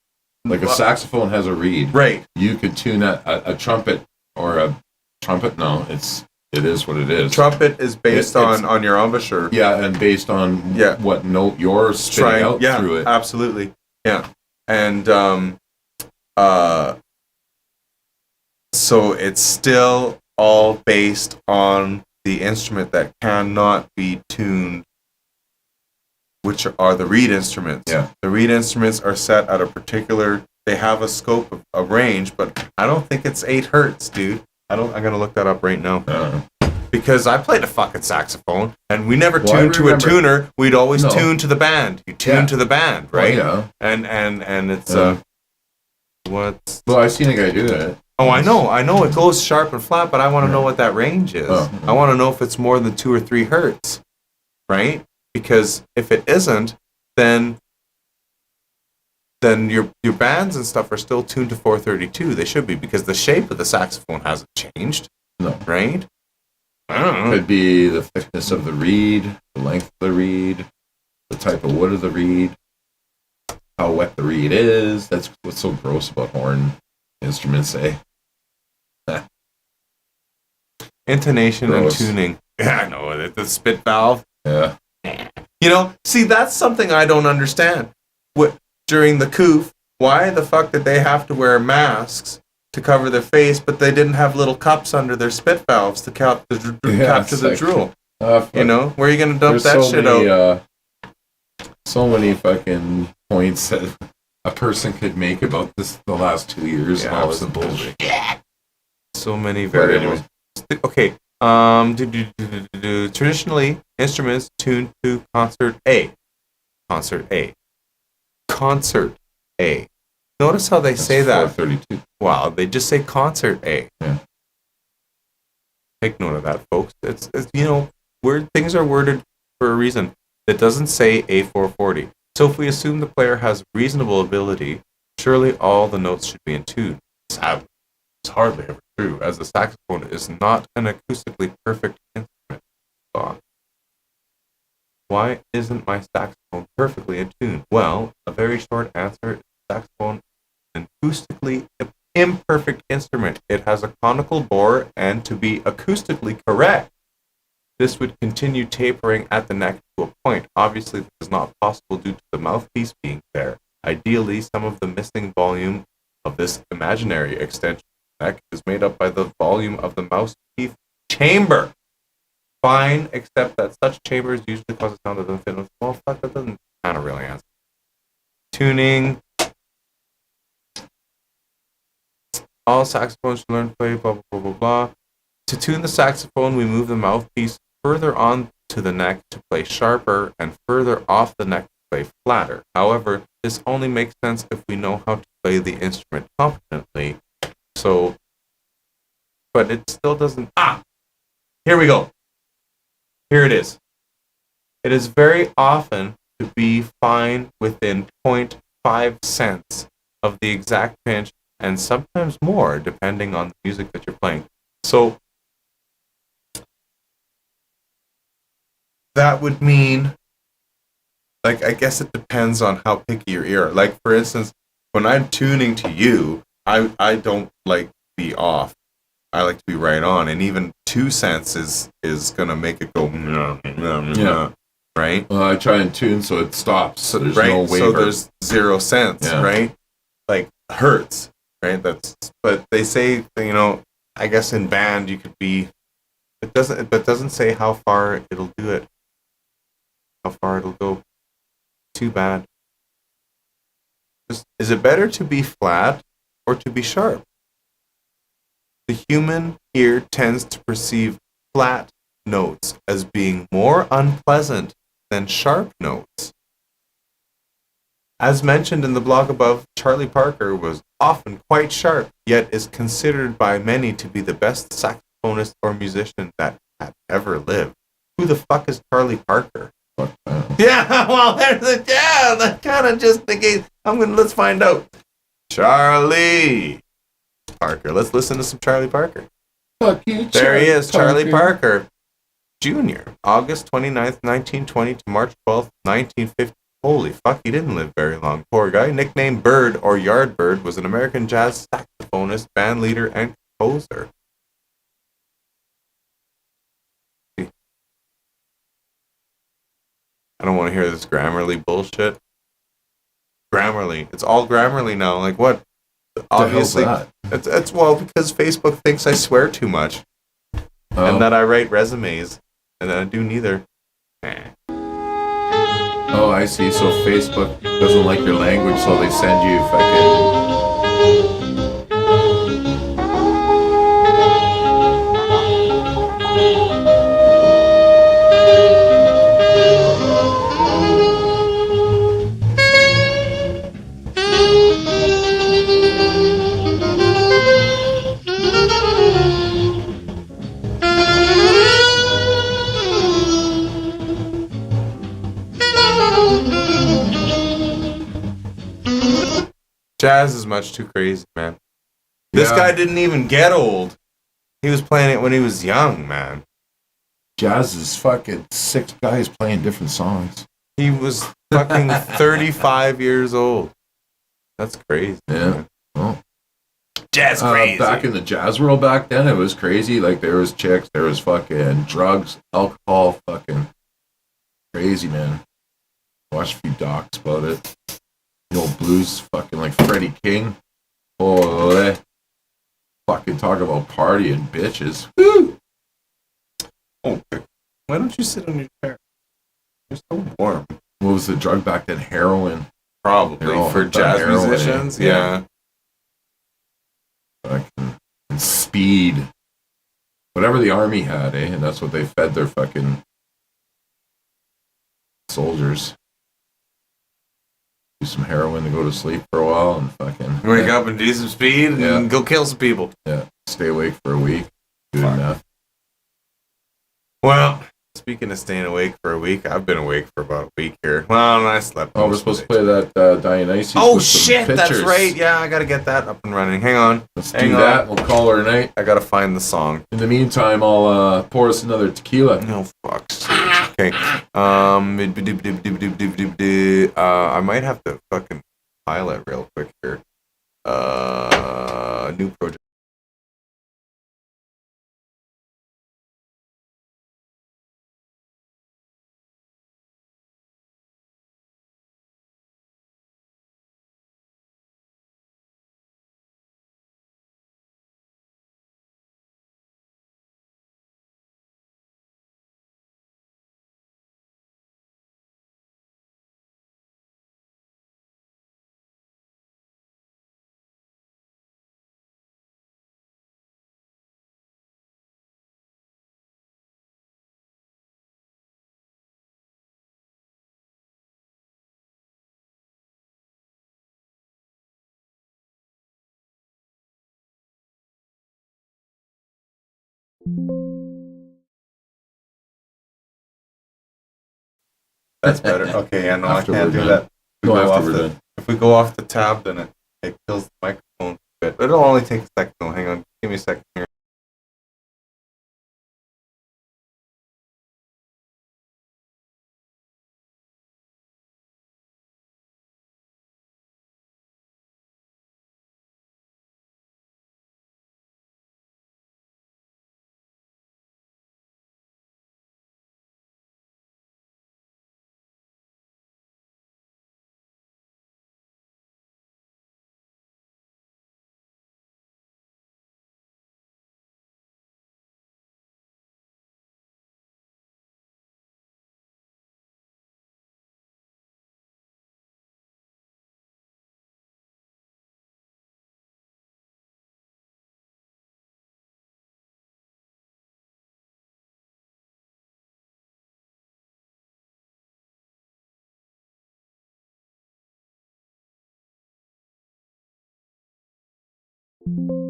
[SPEAKER 2] Like a saxophone has a reed.
[SPEAKER 3] Right.
[SPEAKER 2] You could tune a trumpet or a trumpet. No, it is what it is.
[SPEAKER 3] Trumpet is based on your embouchure.
[SPEAKER 2] Yeah, and based on what note you're spitting out through it.
[SPEAKER 3] Absolutely. Yeah. And so it's still all based on the instrument that cannot be tuned, which are the reed instruments.
[SPEAKER 2] Yeah.
[SPEAKER 3] The reed instruments are set at a particular, they have a scope of a range, but I don't think it's 8 hertz, dude. I'm gonna look that up right now. Because I played a fucking saxophone and we never tuned to a tuner, we'd always tune to the band. You tune to the band, right?
[SPEAKER 2] Well, yeah.
[SPEAKER 3] And it's what's
[SPEAKER 2] Well, I've seen a guy do that.
[SPEAKER 3] Oh, I know it goes sharp and flat, but I want to know what that range is. I want to know if it's more than 2 or 3 hertz, right? Because if it isn't, then your bands and stuff are still tuned to 432. They should be because the shape of the saxophone hasn't changed.
[SPEAKER 2] No.
[SPEAKER 3] Right? I don't know.
[SPEAKER 2] Could be the thickness of the reed, the length of the reed, the type of wood of the reed, how wet the reed is. That's what's so gross about horn instruments, eh?
[SPEAKER 3] Intonation
[SPEAKER 2] Gross.
[SPEAKER 3] and tuning. Yeah, I know. The spit valve.
[SPEAKER 2] Yeah.
[SPEAKER 3] You know, see, that's something I don't understand. During the coof, why the fuck did they have to wear masks to cover their face, but they didn't have little cups under their spit valves to capture the drool? You know, where are you going to dump that shit out?
[SPEAKER 2] So many fucking points that a person could make about this the last 2 years.
[SPEAKER 3] Yeah,
[SPEAKER 2] and all this
[SPEAKER 3] absolutely.
[SPEAKER 2] bullshit.
[SPEAKER 3] So many
[SPEAKER 2] But
[SPEAKER 3] variables. Okay. Traditionally, instruments tuned to concert A. Concert A. Concert A. Notice how they say that.
[SPEAKER 2] 432.
[SPEAKER 3] Wow, they just say concert A.
[SPEAKER 2] Yeah.
[SPEAKER 3] Take note of that, folks. It's you know, things are worded for a reason. It doesn't say A440. So if we assume the player has reasonable ability, surely all the notes should be in tune. Sadly, it's hardly ever true, as the saxophone is not an acoustically perfect instrument. Thought. Why isn't my saxophone perfectly in tune? Well, a very short answer is the saxophone is an acoustically imperfect instrument. It has a conical bore, and to be acoustically correct, this would continue tapering at the neck to a point. Obviously, this is not possible due to the mouthpiece being there. Ideally, some of the missing volume of this imaginary extension of the neck is made up by the volume of the mouthpiece chamber. Fine, except that such chambers usually cause a sound that doesn't fit with. Well, fuck, that doesn't kind of really answer. Tuning. All saxophones should learn to play, blah, blah, blah, blah, blah. To tune the saxophone, we move the mouthpiece further on to the neck to play sharper and further off the neck to play flatter. However, this only makes sense if we know how to play the instrument competently. So, but it still doesn't. Here we go. Here it is. It is very often to be fine within 0.5 cents of the exact pinch, and sometimes more, depending on the music that you're playing. So, that would mean, like, I guess it depends on how picky your ear. Like, for instance, when I'm tuning to you, I don't like to be off. I like to be right on, and even 2 cents is gonna make it go, right?
[SPEAKER 2] Well, I try and tune so it stops. So there's
[SPEAKER 3] right?
[SPEAKER 2] no waiver.
[SPEAKER 3] So there's 0 cents,
[SPEAKER 2] Yeah.
[SPEAKER 3] right? Like hertz. right? But they say, I guess in band you could be. It doesn't say how far it'll do it. How far it'll go. Too bad. Is it better to be flat or to be sharp? The human ear tends to perceive flat notes as being more unpleasant than sharp notes. As mentioned in the blog above, Charlie Parker was often quite sharp, yet is considered by many to be the best saxophonist or musician that had ever lived. Who the fuck is Charlie Parker? Yeah, well, that kind of just negates. Let's find out. Charlie Parker. Let's listen to some Charlie Parker.
[SPEAKER 2] Fuck you,
[SPEAKER 3] There he is, Charlie Parker Jr., August 29th, 1920 to March 12th, 1950. Holy fuck, he didn't live very long. Poor guy. Nicknamed Bird or Yardbird, was an American jazz saxophonist, band leader, and composer. I don't want to hear this Grammarly bullshit. Grammarly. It's all Grammarly now. Like what? Obviously, it's because Facebook thinks I swear too much, and that I write resumes, and that I do neither.
[SPEAKER 2] Oh, I see. So Facebook doesn't like your language, so they send you fucking.
[SPEAKER 3] Jazz is much too crazy, man. This
[SPEAKER 2] Yeah.
[SPEAKER 3] guy didn't even get old. He was playing it when he was young, man.
[SPEAKER 2] Jazz is fucking 6 guys playing different songs.
[SPEAKER 3] He was fucking 35 years old. That's crazy.
[SPEAKER 2] Yeah.
[SPEAKER 3] Man.
[SPEAKER 2] Well,
[SPEAKER 3] Jazz crazy.
[SPEAKER 2] back in the jazz world back then, it was crazy. Like there was chicks, there was fucking drugs, alcohol, fucking crazy, man. Watched a few docs about it. The old blues, fucking like Freddie King. Oh, fucking talk about partying, bitches. Woo!
[SPEAKER 3] Oh, why don't you sit on your chair? You're so warm.
[SPEAKER 2] What was the drug back then? Heroin.
[SPEAKER 3] Probably
[SPEAKER 2] They're all
[SPEAKER 3] for
[SPEAKER 2] hooked on
[SPEAKER 3] jazz
[SPEAKER 2] heroin,
[SPEAKER 3] musicians.
[SPEAKER 2] yeah.
[SPEAKER 3] Yeah.
[SPEAKER 2] Fucking and speed. Whatever the army had, eh? And that's what they fed their fucking soldiers. Do some heroin to go to sleep for a while and fucking
[SPEAKER 3] Wake up and do some speed and
[SPEAKER 2] Yeah.
[SPEAKER 3] go kill some people.
[SPEAKER 2] Yeah, stay awake for a week. Good
[SPEAKER 3] Fuck.
[SPEAKER 2] enough.
[SPEAKER 3] Well, speaking of staying awake for a week, I've been awake for about a week here. Well, I slept.
[SPEAKER 2] Oh, we're
[SPEAKER 3] most of
[SPEAKER 2] supposed to
[SPEAKER 3] the
[SPEAKER 2] play that Dionysus.
[SPEAKER 3] Oh
[SPEAKER 2] with some
[SPEAKER 3] shit, that's
[SPEAKER 2] pictures.
[SPEAKER 3] right. Yeah, I gotta get that up and running. Hang on.
[SPEAKER 2] Let's
[SPEAKER 3] Hang
[SPEAKER 2] do
[SPEAKER 3] on.
[SPEAKER 2] that. We'll call her a night.
[SPEAKER 3] I gotta find the song.
[SPEAKER 2] In the meantime, I'll pour us another tequila.
[SPEAKER 3] No fuck's sake. Okay. I might have to fucking pilot real quick here. New project. That's better. Okay, yeah, no,
[SPEAKER 2] After
[SPEAKER 3] I can't
[SPEAKER 2] we're
[SPEAKER 3] do
[SPEAKER 2] done.
[SPEAKER 3] that.
[SPEAKER 2] No, after we're done.
[SPEAKER 3] If we go off the tab, then it kills the microphone a bit. It'll only take a second. Though. Hang on. Give me a second here. Yeah.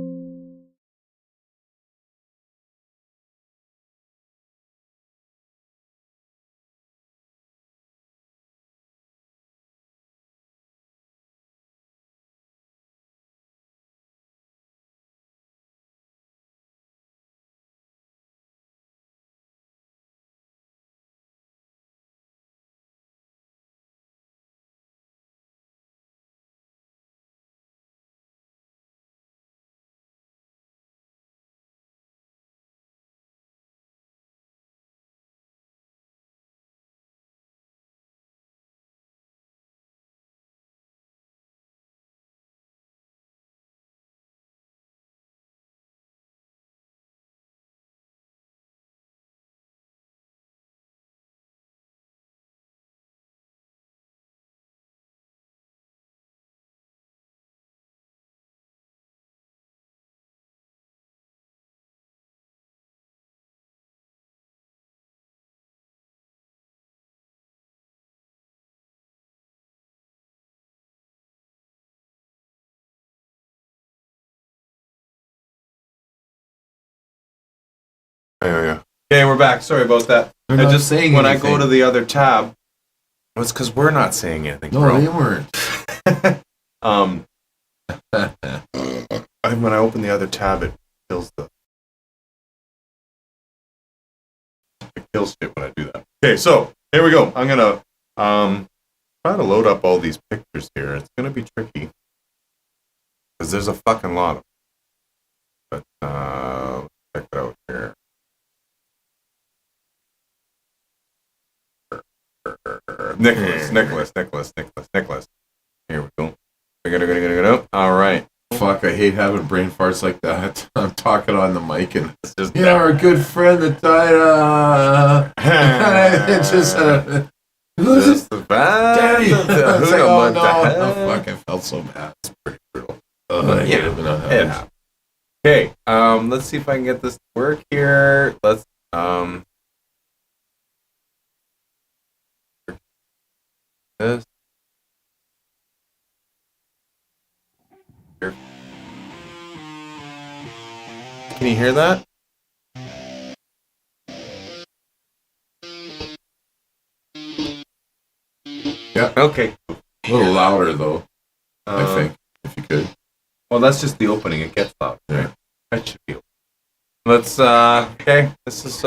[SPEAKER 3] Okay, we're back. Sorry about that.
[SPEAKER 2] They're
[SPEAKER 3] I
[SPEAKER 2] not
[SPEAKER 3] just
[SPEAKER 2] saying
[SPEAKER 3] when I
[SPEAKER 2] anything.
[SPEAKER 3] go to the other tab, it's because we're not saying anything,
[SPEAKER 2] No,
[SPEAKER 3] bro.
[SPEAKER 2] they weren't.
[SPEAKER 3] When I open the other tab, it kills shit when I do that. Okay, so here we go. I'm gonna try to load up all these pictures here. It's gonna be tricky because there's a fucking lot of them. But check it out here. Nicholas. Here we go. Go. All right.
[SPEAKER 2] Fuck, I hate having brain farts like that. I'm talking on the mic and
[SPEAKER 3] It's just
[SPEAKER 2] yeah, our good friend that died. It's just who's
[SPEAKER 3] Just
[SPEAKER 2] it?
[SPEAKER 3] the band
[SPEAKER 2] Daddy.
[SPEAKER 3] of the
[SPEAKER 2] I was like,
[SPEAKER 3] Huda
[SPEAKER 2] oh no!
[SPEAKER 3] Montana.
[SPEAKER 2] Oh fuck! I felt so bad. It's pretty brutal. I hate
[SPEAKER 3] Yeah,
[SPEAKER 2] it when that
[SPEAKER 3] it
[SPEAKER 2] happens.
[SPEAKER 3] happens. Okay, let's see if I can get this to work here. Let's this here. Can you hear that?
[SPEAKER 2] Yeah.
[SPEAKER 3] Okay.
[SPEAKER 2] A little louder though. I
[SPEAKER 3] Um,
[SPEAKER 2] think if you could.
[SPEAKER 3] Well, that's just the opening. It gets loud.
[SPEAKER 2] Yeah.
[SPEAKER 3] That should be open. Let's, okay. This is,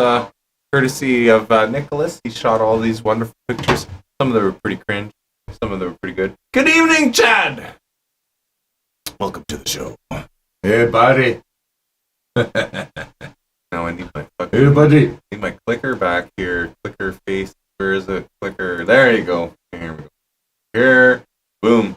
[SPEAKER 3] courtesy of, Nicholas. He shot all these wonderful pictures. Some of them were pretty cringe. Some of them were pretty good. Good evening, Chad! Welcome to the show.
[SPEAKER 2] Hey buddy.
[SPEAKER 3] Now I need my fucking,
[SPEAKER 2] Hey buddy.
[SPEAKER 3] need my clicker back here. Clicker face. Where is it? Clicker. There you go. Here we go. Here. Boom.